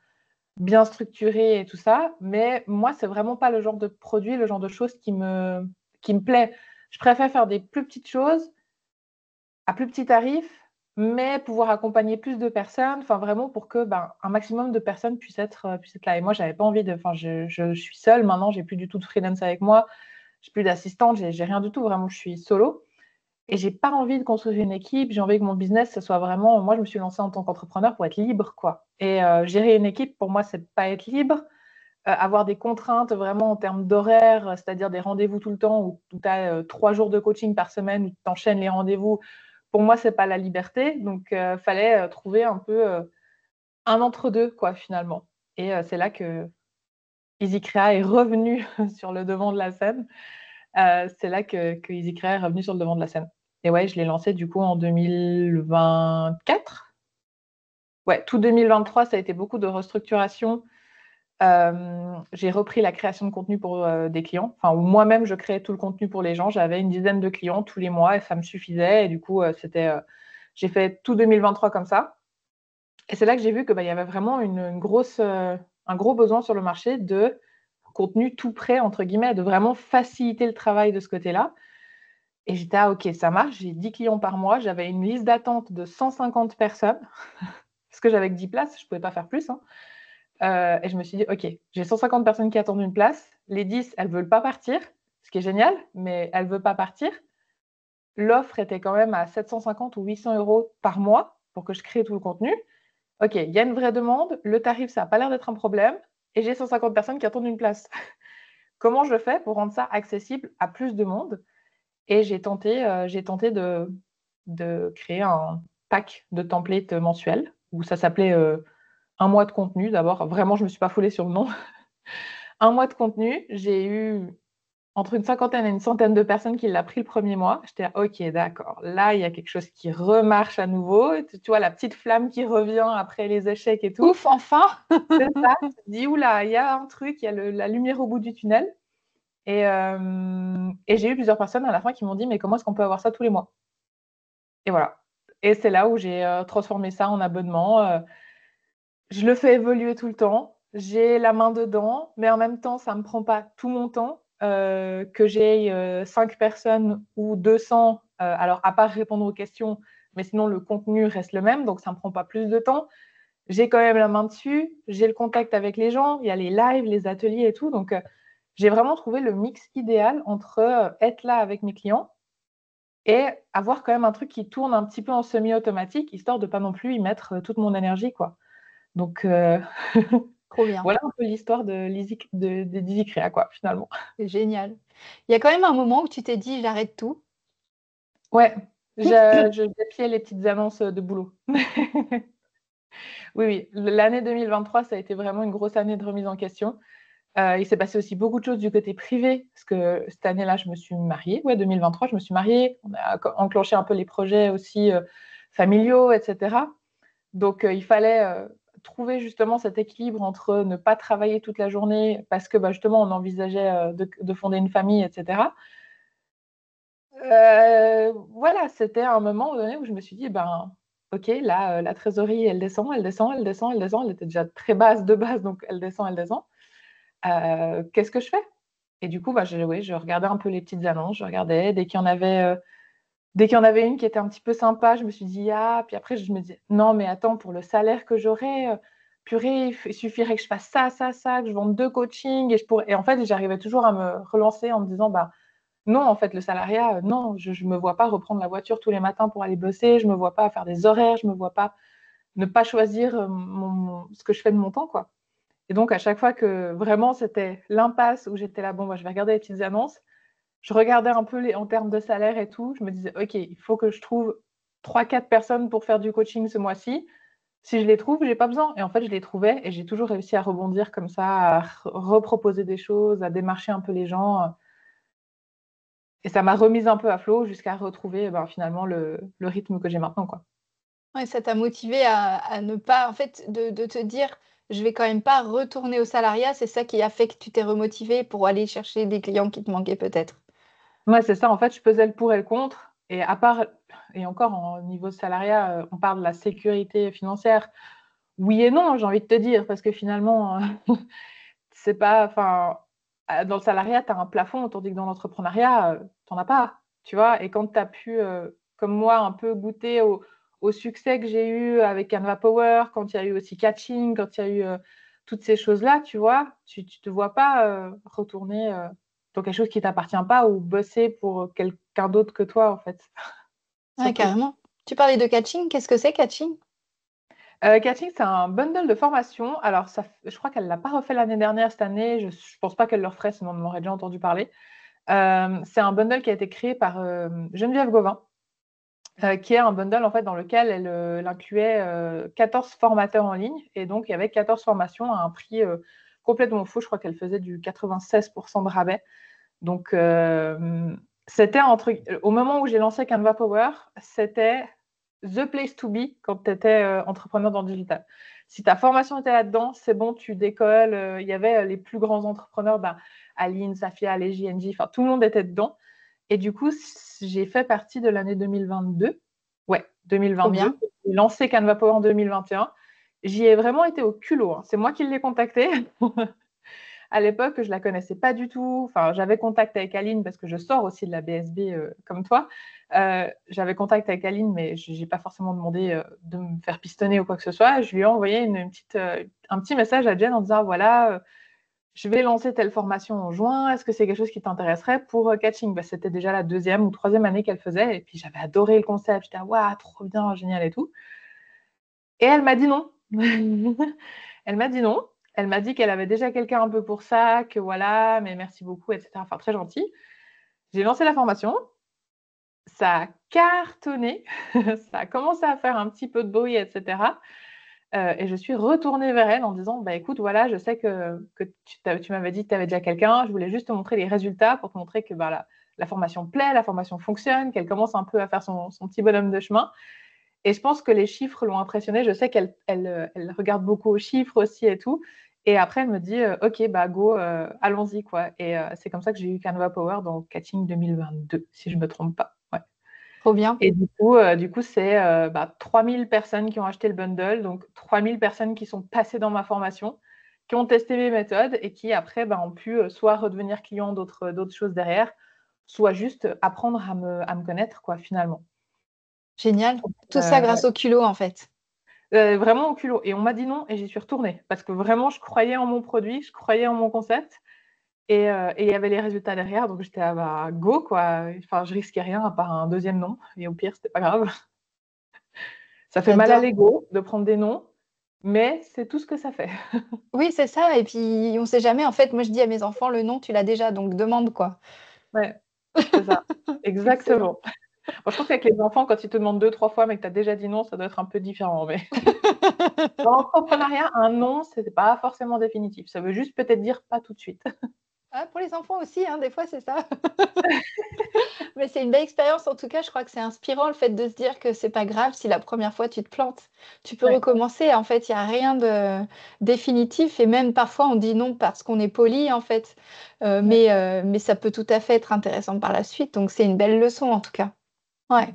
bien structurés et tout ça. Mais moi, c'est vraiment pas le genre de produit, le genre de choses qui me plaît. Je préfère faire des plus petites choses à plus petit tarif, mais pouvoir accompagner plus de personnes, enfin vraiment pour que un maximum de personnes puissent être là. Et moi, j'avais pas envie de. Enfin, je suis seule maintenant, j'ai plus du tout de freelance avec moi, j'ai plus d'assistante, j'ai rien du tout. Vraiment, je suis solo. Et j'ai pas envie de construire une équipe. J'ai envie que mon business, ce soit vraiment. Moi, je me suis lancée en tant qu'entrepreneur pour être libre, quoi. Et gérer une équipe, pour moi, c'est pas être libre. Avoir des contraintes vraiment en termes d'horaire, c'est-à-dire des rendez-vous tout le temps où tu as 3 jours de coaching par semaine, où tu enchaînes les rendez-vous. Pour moi, c'est pas la liberté. Donc, fallait trouver un peu un entre-deux, quoi, finalement. Et c'est là que EasyCrea est revenu sur le devant de la scène. C'est là que EasyCrea est revenu sur le devant de la scène. Et ouais, je l'ai lancé du coup en 2024. Ouais, tout 2023, ça a été beaucoup de restructuration. J'ai repris la création de contenu pour des clients. Enfin, moi-même, je créais tout le contenu pour les gens. J'avais une dizaine de clients tous les mois et ça me suffisait. Et du coup, j'ai fait tout 2023 comme ça. Et c'est là que j'ai vu qu'il y avait vraiment un gros besoin sur le marché de contenu tout prêt, entre guillemets, de vraiment faciliter le travail de ce côté-là. Et j'étais, ah, ok, ça marche, j'ai 10 clients par mois. J'avais une liste d'attente de 150 personnes, parce que j'avais que 10 places, je ne pouvais pas faire plus. Hein. Et je me suis dit, ok, j'ai 150 personnes qui attendent une place. Les 10, elles ne veulent pas partir, ce qui est génial, mais elles ne veulent pas partir. L'offre était quand même à 750 ou 800 euros par mois pour que je crée tout le contenu. Ok, il y a une vraie demande, le tarif, ça n'a pas l'air d'être un problème, et j'ai 150 personnes qui attendent une place. Comment je fais pour rendre ça accessible à plus de monde? Et j'ai tenté de créer un pack de templates mensuels, où ça s'appelait un mois de contenu. D'abord, vraiment, je ne me suis pas foulée sur le nom. Un mois de contenu, j'ai eu entre une cinquantaine et une centaine de personnes qui l'ont pris le premier mois. J'étais ok, d'accord. Là, il y a quelque chose qui remarche à nouveau. Tu vois, la petite flamme qui revient après les échecs et tout. Ouf, enfin. C'est ça. Tu te dis, oula, il y a un truc, il y a la lumière au bout du tunnel. Et j'ai eu plusieurs personnes à la fin qui m'ont dit, mais comment est-ce qu'on peut avoir ça tous les mois? Et voilà. Et c'est là où j'ai transformé ça en abonnement. Je le fais évoluer tout le temps. J'ai la main dedans, mais en même temps, ça ne me prend pas tout mon temps. Que j'ai 5 personnes ou 200, alors à part répondre aux questions, mais sinon le contenu reste le même, donc ça ne me prend pas plus de temps. J'ai quand même la main dessus, j'ai le contact avec les gens, il y a les lives, les ateliers et tout. Donc, j'ai vraiment trouvé le mix idéal entre être là avec mes clients et avoir quand même un truc qui tourne un petit peu en semi-automatique, histoire de ne pas non plus y mettre toute mon énergie, quoi. Donc, Trop bien. voilà un peu l'histoire de Dizzy Créa, quoi, finalement. C'est génial. Il y a quand même un moment où tu t'es dit: «J'arrête tout». Ouais, je dépiais les petites annonces de boulot. Oui, oui, l'année 2023, ça a été vraiment une grosse année de remise en question. Il s'est passé aussi beaucoup de choses du côté privé, parce que cette année-là, je me suis mariée. Ouais, 2023, je me suis mariée. On a enclenché un peu les projets aussi familiaux, etc. Donc, il fallait trouver justement cet équilibre entre ne pas travailler toute la journée, parce que justement, on envisageait de fonder une famille, etc. Voilà, c'était un moment donné où je me suis dit, ok, là, la trésorerie, elle descend, elle descend, elle descend, elle descend. Elle était déjà très basse de base, donc elle descend, elle descend. Qu'est-ce que je fais? Et du coup, je regardais un peu les petites annonces, je regardais. Dès qu'il y en avait une qui était un petit peu sympa, je me suis dit, ah, puis après, je me dis, non, mais attends, pour le salaire que j'aurais, purée, il suffirait que je fasse ça, ça, ça, que je vende 2 coachings. Et en fait, j'arrivais toujours à me relancer en me disant, non, en fait, le salariat, non, je ne me vois pas reprendre la voiture tous les matins pour aller bosser, je ne me vois pas faire des horaires, je ne me vois pas ne pas choisir ce que je fais de mon temps, quoi. Et donc, à chaque fois que vraiment c'était l'impasse où j'étais là, je vais regarder les petites annonces, je regardais un peu en termes de salaire et tout, je me disais, OK, il faut que je trouve 3-4 personnes pour faire du coaching ce mois-ci. Si je les trouve, je n'ai pas besoin. Et en fait, je les trouvais et j'ai toujours réussi à rebondir comme ça, à reproposer des choses, à démarcher un peu les gens. Et ça m'a remise un peu à flot jusqu'à retrouver finalement le rythme que j'ai maintenant, quoi. Ouais, ça t'a motivé à ne pas en fait, de te dire: «Je vais quand même pas retourner au salariat». C'est ça qui a fait que tu t'es remotivée pour aller chercher des clients qui te manquaient peut-être? Ouais, c'est ça. En fait, je pesais le pour et le contre. Et à part, et encore, au niveau salariat, on parle de la sécurité financière. Oui et non, j'ai envie de te dire, parce que finalement, c'est pas, enfin, dans le salariat, tu as un plafond, tandis que dans l'entrepreneuriat, tu n'en as pas, tu vois. Et quand tu as pu, comme moi, un peu goûter au succès que j'ai eu avec Canva Power, quand il y a eu aussi Catching, quand il y a eu toutes ces choses-là, tu vois, tu te vois pas retourner dans quelque chose qui t'appartient pas ou bosser pour quelqu'un d'autre que toi, en fait. Ouais, Surtout. carrément. Tu parlais de catching, qu'est-ce que c'est catching? Catching, c'est un bundle de formation. Alors, je crois qu'elle ne l'a pas refait l'année dernière, cette année. Je ne pense pas qu'elle le referait, sinon on en aurait déjà entendu parler. C'est un bundle qui a été créé par Geneviève Gauvin, qui est un bundle en fait, dans lequel elle incluait 14 formateurs en ligne. Et donc, il y avait 14 formations à un prix complètement fou. Je crois qu'elle faisait du 96% de rabais. Donc, c'était un truc. Au moment où j'ai lancé Canva Power, c'était the place to be quand tu étais entrepreneur dans le digital. Si ta formation était là-dedans, c'est bon, tu décolles. Il y avait les plus grands entrepreneurs, Aline, Safia, les JNJ, enfin tout le monde était dedans. Et du coup, j'ai fait partie de l'année 2022. Ouais, Trop 2022. bien. J'ai lancé Canva Power en 2021. J'y ai vraiment été au culot, hein. C'est moi qui l'ai contacté. À l'époque, je la connaissais pas du tout. Enfin, j'avais contact avec Aline parce que je sors aussi de la BSB comme toi. J'avais contact avec Aline, mais je n'ai pas forcément demandé de me faire pistonner ou quoi que ce soit. Je lui ai envoyé un petit message à Jen en disant, voilà, je vais lancer telle formation en juin. Est-ce que c'est quelque chose qui t'intéresserait pour catching? C'était déjà la 2e ou 3e année qu'elle faisait. Et puis, j'avais adoré le concept. J'étais, waouh, trop bien, génial et tout. Et elle m'a dit non. Elle m'a dit non. Elle m'a dit qu'elle avait déjà quelqu'un un peu pour ça, que voilà, mais merci beaucoup, etc. Enfin, très gentil. J'ai lancé la formation. Ça a cartonné. Ça a commencé à faire un petit peu de bruit, etc. Et je suis retournée vers elle en disant, bah, écoute, voilà, je sais que tu m'avais dit que tu avais déjà quelqu'un. Je voulais juste te montrer les résultats pour te montrer que bah, la formation plaît, la formation fonctionne, qu'elle commence un peu à faire son petit bonhomme de chemin. Et je pense que les chiffres l'ont impressionnée. Je sais qu'elle regarde beaucoup aux chiffres aussi et tout. Et après, elle me dit, OK, bah go, allons-y, quoi. Et c'est comme ça que j'ai eu Canva Power dans Catching 2022, si je ne me trompe pas. Ouais. Trop bien. Et du coup c'est 3000 personnes qui ont acheté le bundle, donc 3000 personnes qui sont passées dans ma formation, qui ont testé mes méthodes et qui après ont pu soit redevenir clients d'autres choses derrière, soit juste apprendre à me connaître, quoi, finalement. Génial. Tout ça grâce Ouais. au culot, en fait. Vraiment au culot. Et on m'a dit non et j'y suis retournée parce que vraiment, je croyais en mon produit, je croyais en mon concept et il y avait les résultats derrière. Donc, j'étais go, quoi. Enfin, je risquais rien à part un 2e non. Et au pire, c'était pas grave. Ça fait mal à J'adore. l'ego de prendre des noms, mais c'est tout ce que ça fait. Oui, c'est ça. Et puis, on ne sait jamais. En fait, moi, je dis à mes enfants, le nom, tu l'as déjà, donc demande quoi. Ouais, c'est ça. Excellent. Exactement. Bon, je pense qu'avec les enfants, quand ils te demandent 2-3 fois, mais que tu as déjà dit non, ça doit être un peu différent. Mais dans l'entrepreneuriat, un non, ce n'est pas forcément définitif. Ça veut juste peut-être dire pas tout de suite. Ah, pour les enfants aussi, hein, des fois, c'est ça. Mais c'est une belle expérience. En tout cas, je crois que c'est inspirant le fait de se dire que c'est pas grave si la première fois tu te plantes. Tu peux Ouais. recommencer. En fait, il y a rien de définitif et même parfois on dit non parce qu'on est poli en fait. Ouais. Mais ça peut tout à fait être intéressant par la suite. Donc c'est une belle leçon en tout cas. Ouais.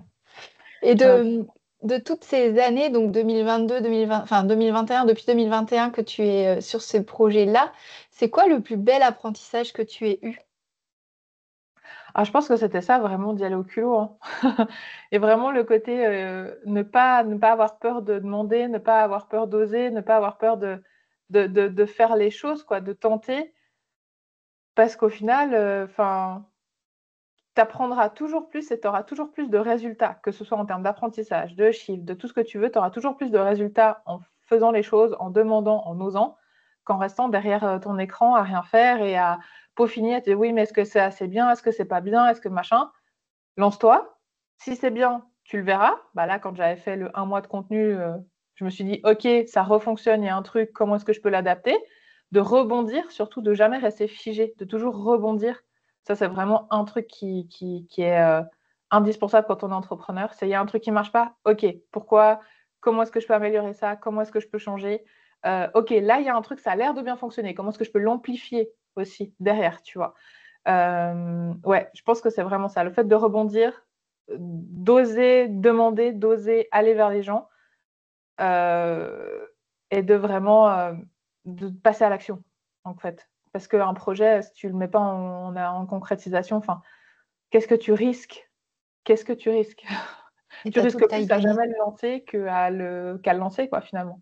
Et Euh, de toutes ces années, donc 2022, 2020, enfin 2021, depuis 2021 que tu es sur ce projet-là, c'est quoi le plus bel apprentissage que tu aies eu? je pense que c'était ça, vraiment d'y aller au culot, hein. Et vraiment le côté ne pas avoir peur de demander, ne pas avoir peur d'oser, ne pas avoir peur de faire les choses, quoi, de tenter. Parce qu'au final, tu apprendras toujours plus et tu auras toujours plus de résultats, que ce soit en termes d'apprentissage, de chiffres, de tout ce que tu veux, tu auras toujours plus de résultats en faisant les choses, en demandant, en osant, qu'en restant derrière ton écran à rien faire et à peaufiner, à te dire oui, mais est-ce que c'est assez bien, est-ce que c'est pas bien, est-ce que machin. Lance-toi. Si c'est bien, tu le verras. Là, quand j'avais fait le 1 mois de contenu, je me suis dit, OK, ça refonctionne, il y a un truc, comment est-ce que je peux l'adapter? De rebondir, surtout de jamais rester figé, de toujours rebondir. Ça, c'est vraiment un truc qui est indispensable quand on est entrepreneur. C'est il y a un truc qui ne marche pas. OK, pourquoi? Comment est-ce que je peux améliorer ça? Comment est-ce que je peux changer? OK, là, il y a un truc, ça a l'air de bien fonctionner. Comment est-ce que je peux l'amplifier aussi derrière, tu vois? Ouais, je pense que c'est vraiment ça. Le fait de rebondir, d'oser demander, d'oser aller vers les gens, et de vraiment, de passer à l'action, en fait. Parce qu'un projet, si tu le mets pas en concrétisation, qu'est-ce que tu risques? Qu'est-ce que tu risques? Et Tu tu as tout risques à y plus à gagner. jamais le lancer qu'à le lancer, quoi, finalement.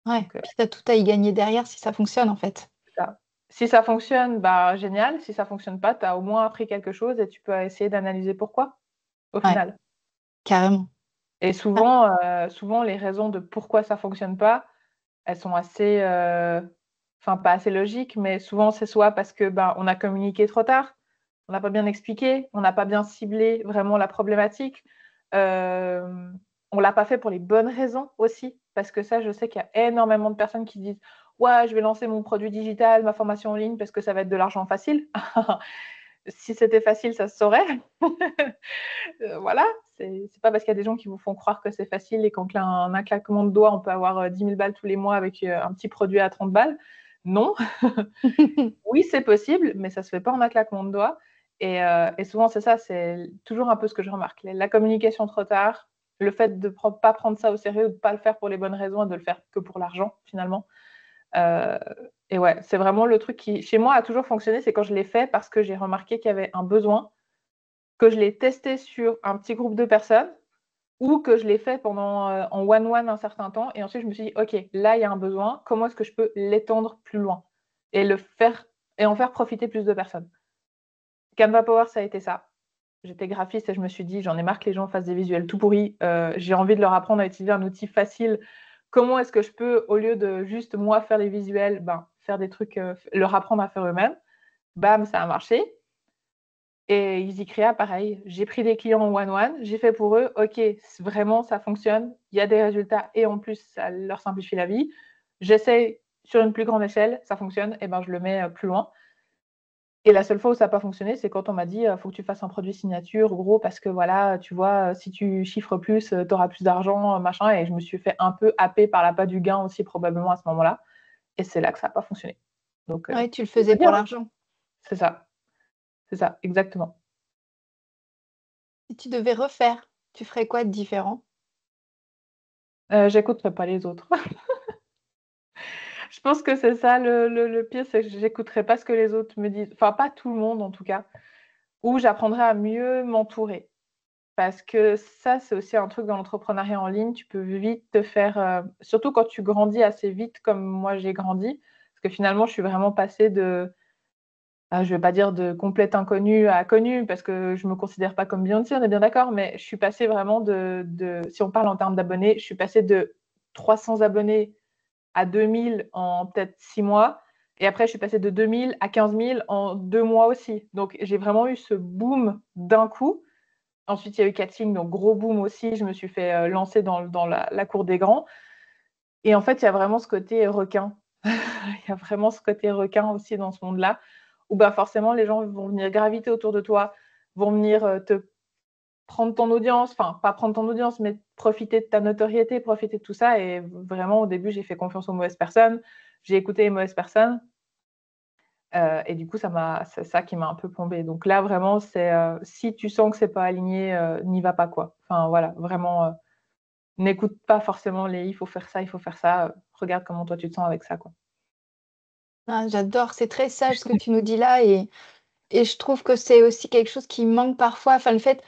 Ouais, Donc, puis tu as tout à y gagner derrière si ça fonctionne, en fait. ça. Si ça fonctionne, génial. Si ça fonctionne pas, tu as au moins appris quelque chose et tu peux essayer d'analyser pourquoi, au Ouais, final. carrément. Et Ah, souvent, les raisons de pourquoi ça fonctionne pas, elles sont assez, pas assez logiques, mais souvent, c'est soit parce que, on a communiqué trop tard, on n'a pas bien expliqué, on n'a pas bien ciblé vraiment la problématique, on l'a pas fait pour les bonnes raisons aussi, parce que ça, je sais qu'il y a énormément de personnes qui disent: «Ouais, je vais lancer mon produit digital, ma formation en ligne parce que ça va être de l'argent facile». Si c'était facile, ça se saurait. Voilà, c'est pas parce qu'il y a des gens qui vous font croire que c'est facile et qu'en un claquement de doigts, on peut avoir 10 000 balles tous les mois avec un petit produit à 30 balles. Non, oui, c'est possible, mais ça se fait pas en un claquement de doigts. Et souvent, c'est ça, c'est toujours un peu ce que je remarque. La communication trop tard, le fait de pas prendre ça au sérieux, de pas le faire pour les bonnes raisons et de le faire que pour l'argent, finalement. Euh, et ouais, c'est vraiment le truc qui, chez moi, a toujours fonctionné. C'est quand je l'ai fait parce que j'ai remarqué qu'il y avait un besoin, que je l'ai testé sur un petit groupe de personnes ou que je l'ai fait pendant en one-one un certain temps. Et ensuite, je me suis dit, OK, là, il y a un besoin. Comment est-ce que je peux l'étendre plus loin et le faire et en faire profiter plus de personnes? Canva Power, ça a été ça. J'étais graphiste et je me suis dit, j'en ai marre que les gens fassent des visuels tout pourris. J'ai envie de leur apprendre à utiliser un outil facile. Comment est-ce que je peux, au lieu de juste moi faire les visuels, faire des trucs, leur apprendre à faire eux-mêmes? Bam, ça a marché. Et EasyCrea, pareil. J'ai pris des clients en one-one, j'ai fait pour eux, OK, vraiment, ça fonctionne, il y a des résultats et en plus, ça leur simplifie la vie. J'essaie sur une plus grande échelle, ça fonctionne, et ben je le mets plus loin. Et la seule fois où ça n'a pas fonctionné, c'est quand on m'a dit, faut que tu fasses un produit signature, gros, parce que voilà, tu vois, si tu chiffres plus, tu auras plus d'argent, machin. Et je me suis fait un peu happer par l'appât du gain aussi, probablement à ce moment-là. Et c'est là que ça n'a pas fonctionné. Donc, Ouais, tu le faisais bien, pour l'argent. c'est ça, exactement. Si tu devais refaire, tu ferais quoi de différent? J'écouterai pas les autres. Je pense que c'est ça le pire, c'est que j'écouterai pas ce que les autres me disent. Enfin, pas tout le monde en tout cas. Ou j'apprendrai à mieux m'entourer. Parce que ça, c'est aussi un truc dans l'entrepreneuriat en ligne. Tu peux vite te faire, surtout quand tu grandis assez vite comme moi j'ai grandi. Parce que finalement, je suis vraiment passée de, je vais pas dire de complète inconnue à connue, parce que je me considère pas comme Beyoncé, on est bien d'accord, mais je suis passée vraiment si on parle en termes d'abonnés, je suis passée de 300 abonnés à 2000 en peut-être 6 mois. Et après, je suis passée de 2000 à 15 000 en 2 mois aussi. Donc, j'ai vraiment eu ce boom d'un coup. Ensuite, il y a eu Catching, donc gros boom aussi. Je me suis fait lancer dans la cour des grands. Et en fait, il y a vraiment ce côté requin. Il y a vraiment ce côté requin aussi dans ce monde-là, où forcément, les gens vont venir graviter autour de toi, vont venir te prendre ton audience, enfin, pas prendre ton audience, mais profiter de ta notoriété, profiter de tout ça. Et vraiment, au début, j'ai fait confiance aux mauvaises personnes. J'ai écouté les mauvaises personnes. Et du coup, c'est ça qui m'a un peu plombée. Donc là, vraiment, c'est si tu sens que c'est pas aligné, n'y va pas, quoi. Enfin, voilà, vraiment, n'écoute pas forcément les il faut faire ça, il faut faire ça. Regarde comment toi tu te sens avec ça, quoi. Ah, j'adore, c'est très sage ce que tu nous dis là et je trouve que c'est aussi quelque chose qui manque parfois. Enfin, le fait,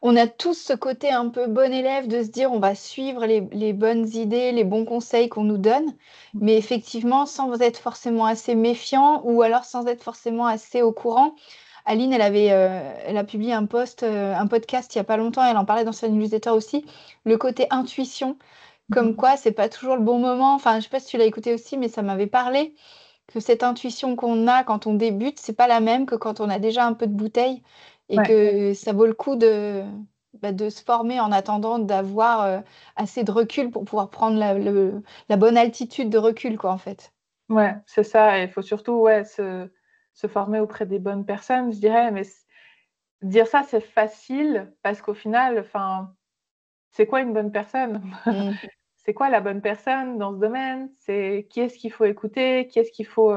on a tous ce côté un peu bon élève de se dire on va suivre les bonnes idées, les bons conseils qu'on nous donne, mais effectivement, sans être forcément assez méfiant ou alors sans être forcément assez au courant. Aline, elle a publié un post, un podcast il y a pas longtemps, elle en parlait dans sa newsletter aussi, le côté intuition, comme quoi c'est pas toujours le bon moment. Enfin, je sais pas si tu l'as écouté aussi, mais ça m'avait parlé que cette intuition qu'on a quand on débute, c'est pas la même que quand on a déjà un peu de bouteille et Ouais, que ça vaut le coup de se former en attendant d'avoir assez de recul pour pouvoir prendre la bonne altitude de recul, quoi, en fait. ouais, c'est ça. Et il faut surtout ouais, se former auprès des bonnes personnes, je dirais. Mais dire ça, c'est facile parce qu'au final, enfin, c'est quoi une bonne personne? Mm. C'est quoi la bonne personne dans ce domaine? C'est qui est-ce qu'il faut écouter? Qui est-ce qu'il faut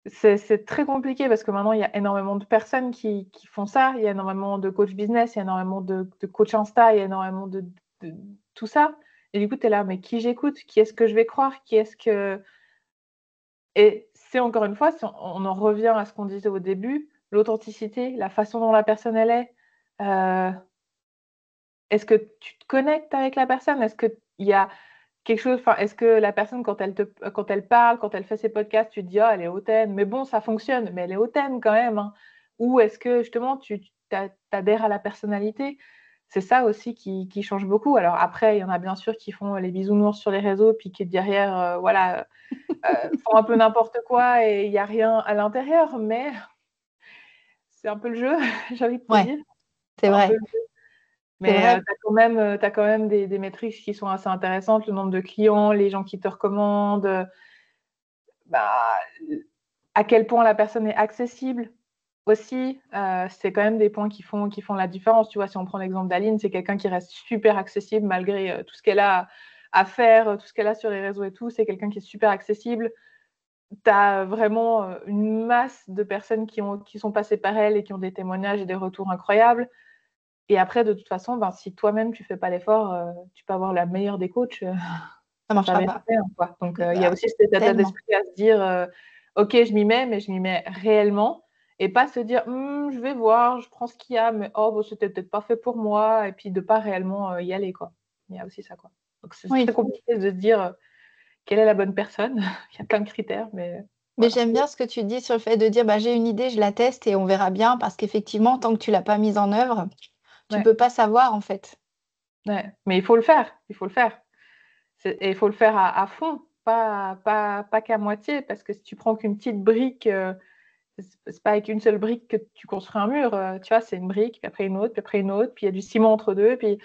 c'est très compliqué parce que maintenant, il y a énormément de personnes qui font ça. Il y a énormément de coach business, il y a énormément de coach Insta, il y a énormément de tout ça. Et du coup, tu es là, mais qui j'écoute? Qui est-ce que je vais croire? Qui est-ce que... Et c'est encore une fois, si on en revient à ce qu'on disait au début, l'authenticité, la façon dont la personne elle est. Euh, est-ce que tu te connectes avec la personne? Est-ce qu'il y a quelque chose, enfin, est-ce que la personne, quand elle parle, quand elle fait ses podcasts, tu te dis, oh, elle est hautaine, mais bon, ça fonctionne, mais elle est hautaine quand même, hein. Ou est-ce que justement, tu adhères à la personnalité? C'est ça aussi qui change beaucoup. Alors après, il y en a bien sûr qui font les bisounours sur les réseaux, puis qui derrière, voilà, font un peu n'importe quoi et il n'y a rien à l'intérieur, mais c'est un peu le jeu, j'ai envie de te Ouais, dire. c'est C'est un peu vrai, le jeu. c'est Mais vrai. tu as quand même des métriques qui sont assez intéressantes, le nombre de clients, les gens qui te recommandent, bah, à quel point la personne est accessible aussi. C'est quand même des points qui font la différence. Tu vois, si on prend l'exemple d'Aline, c'est quelqu'un qui reste super accessible malgré tout ce qu'elle a à faire, tout ce qu'elle a sur les réseaux et tout. C'est quelqu'un qui est super accessible. Tu as vraiment une masse de personnes qui sont passées par elle et qui ont des témoignages et des retours incroyables. Et après, de toute façon, si toi-même tu fais pas l'effort, tu peux avoir la meilleure des coachs. Ça ça marchera mérite pas. rien, quoi. Donc, il y a Bah, aussi cet état tellement. d'esprit à se dire, OK, je m'y mets, mais je m'y mets réellement et pas se dire: Je vais voir, je prends ce qu'il y a, mais oh, bah, c'était peut-être pas fait pour moi» et puis de pas réellement, y aller, quoi. Il y a aussi ça, quoi. Donc c'est très Oui. compliqué de se dire, quelle est la bonne personne. Il y a plein de critères, mais Mais voilà. j'aime bien ce que tu dis sur le fait de dire: «Bah, j'ai une idée, je la teste et on verra bien», parce qu'effectivement, tant que tu l'as pas mise en œuvre, tu Ouais, peux pas savoir, en fait. ouais, mais il faut le faire, il faut le faire. Et il faut le faire à fond, pas qu'à moitié, parce que si tu prends qu'une petite brique, c'est pas avec une seule brique que tu construis un mur, tu vois? C'est une brique, puis après une autre, puis après une autre, puis il y a du ciment entre 2, puis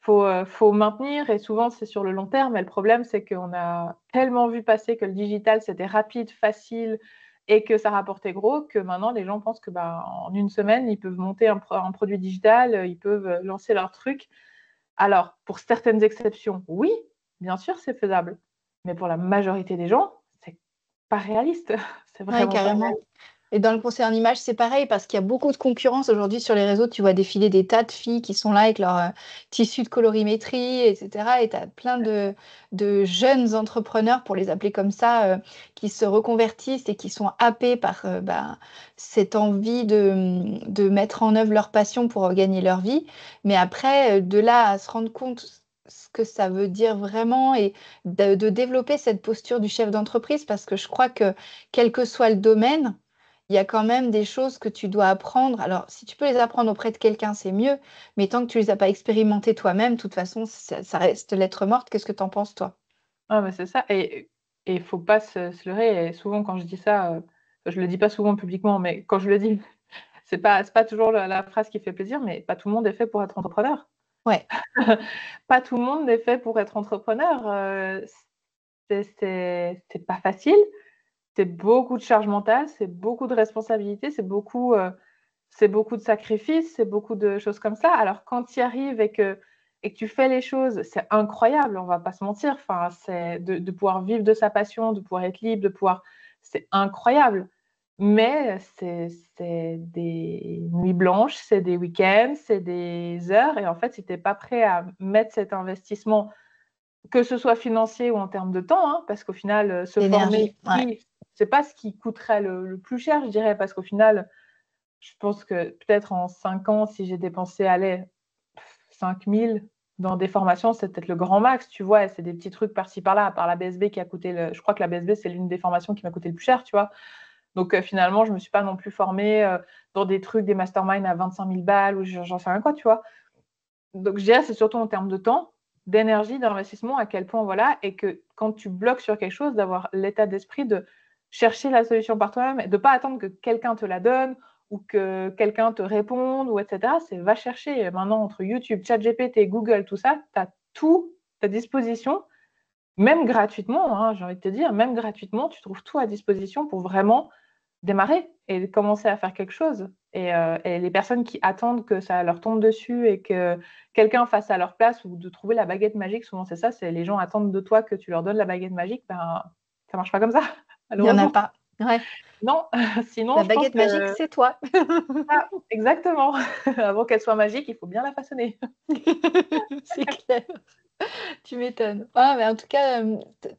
faut maintenir et souvent c'est sur le long terme. Mais le problème, c'est qu'on a tellement vu passer que le digital, c'était rapide, facile et que ça rapportait gros, que maintenant les gens pensent que, bah, en une semaine, ils peuvent monter un produit digital, ils peuvent, lancer leur truc. Alors, pour certaines exceptions, oui, bien sûr, c'est faisable, mais pour la majorité des gens, c'est pas réaliste. C'est Ouais, vraiment pas carrément. réaliste. Et dans le conseil en images, c'est pareil parce qu'il y a beaucoup de concurrence aujourd'hui sur les réseaux. Tu vois défiler des tas de filles qui sont là avec leurs, tissus de colorimétrie et cetera, et tu as plein de jeunes entrepreneurs, pour les appeler comme ça, qui se reconvertissent et qui sont happés par, bah, cette envie de mettre en œuvre leur passion pour, gagner leur vie. Mais après, de là à se rendre compte ce que ça veut dire vraiment, et de développer cette posture du chef d'entreprise, parce que je crois que quel que soit le domaine, il y a quand même des choses que tu dois apprendre. Alors, si tu peux les apprendre auprès de quelqu'un, c'est mieux, mais tant que tu les as pas expérimentées toi-même, de toute façon, ça reste lettre morte. Qu'est-ce que tu en penses, toi? Ah, mais c'est ça et il faut pas se leurrer et souvent quand je dis ça, je le dis pas souvent publiquement, mais quand je le dis, c'est pas toujours la phrase qui fait plaisir, mais pas tout le monde est fait pour être entrepreneur. Ouais, Pas tout le monde est fait pour être entrepreneur, c'est pas facile. C'est beaucoup de charge mentale, c'est beaucoup de responsabilités, c'est beaucoup de sacrifices, c'est beaucoup de choses comme ça. Alors quand tu y arrives et que tu fais les choses, c'est incroyable, on va pas se mentir. Enfin, c'est de pouvoir vivre de sa passion, de pouvoir être libre, de pouvoir c'est incroyable. Mais c'est des nuits blanches, c'est des week-ends, c'est des heures et en fait, si tu es pas prêt à mettre cet investissement que ce soit financier ou en termes de temps, hein, parce qu'au final, se former, l'énergie, ouais. oui, c'est pas ce qui coûterait le plus cher, je dirais, parce qu'au final, je pense que peut-être en 5 ans, si j'ai dépensé, allez, 5 000 dans des formations, c'est peut-être le grand max, tu vois? Et c'est des petits trucs par-ci par-là, à part la BSB qui a coûté le je crois que la BSB, c'est l'une des formations qui m'a coûté le plus cher, tu vois? Donc finalement, je me suis pas non plus formée, dans des trucs, des masterminds à 25 000 balles ou j'en sais rien quoi, tu vois? Donc je dirais, c'est surtout en termes de temps, d'énergie, d'investissement, à quel point voilà et que quand tu bloques sur quelque chose, d'avoir l'état d'esprit de chercher la solution par toi-même et de pas attendre que quelqu'un te la donne ou que quelqu'un te réponde ou et cetera. C'est va chercher, maintenant entre YouTube, ChatGPT, Google, tout ça, tu as tout à ta disposition, même gratuitement, hein, j'ai envie de te dire, même gratuitement, tu trouves tout à disposition pour vraiment démarrer et commencer à faire quelque chose et les personnes qui attendent que ça leur tombe dessus et que quelqu'un fasse à leur place ou de trouver la baguette magique, souvent c'est ça, c'est les gens attendent de toi que tu leur donnes la baguette magique, ben, ça marche pas comme ça, Il y en a malheureusement. pas. Ouais, Non, sinon la je pense baguette magique, que c'est toi. ah, exactement, avant qu'elle soit magique, il faut bien la façonner. C'est clair. Tu m'étonnes. Ah, mais en tout cas,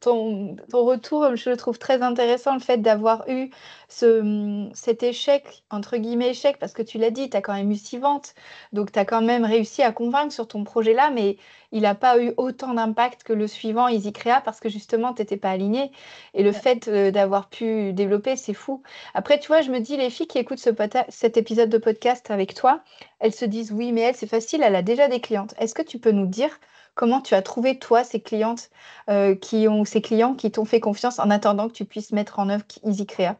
ton retour, je le trouve très intéressant, le fait d'avoir eu cet «échec», entre guillemets «échec», parce que tu l'as dit, tu as quand même eu 6 ventes, donc tu as quand même réussi à convaincre sur ton projet-là, mais il a pas eu autant d'impact que le suivant, EasyCréa, parce que justement tu étais pas alignée, et le Ouais. fait, d'avoir pu développer, c'est fou. Après, tu vois, je me dis, les filles qui écoutent cet épisode de podcast avec toi, elles se disent: «Oui, mais elle, c'est facile, elle a déjà des clientes». Est-ce que tu peux nous dire comment tu as trouvé, toi, ces clientes, ces clients qui t'ont fait confiance en attendant que tu puisses mettre en œuvre EasyCréa?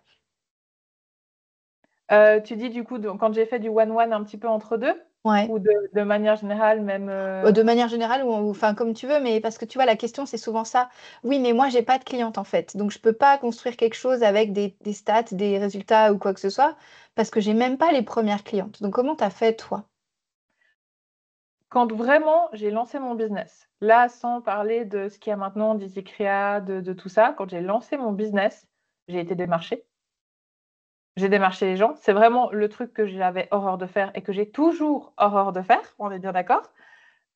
Tu dis du coup donc quand j'ai fait du one-one un petit peu entre 2 Ouais. ou de manière générale même, De manière générale ou enfin comme tu veux, mais parce que tu vois, la question, c'est souvent ça: «Oui, mais moi, j'ai pas de clientes, en fait, donc je peux pas construire quelque chose avec des stats, des résultats ou quoi que ce soit, parce que j'ai même pas les premières clientes». Donc comment tu as fait, toi? quand vraiment j'ai lancé mon business, là, sans parler de ce qu'il y a maintenant, d'EasyCréa, de tout ça, quand j'ai lancé mon business, j'ai été démarchée. J'ai démarché les gens. C'est vraiment le truc que j'avais horreur de faire et que j'ai toujours horreur de faire, on est bien d'accord.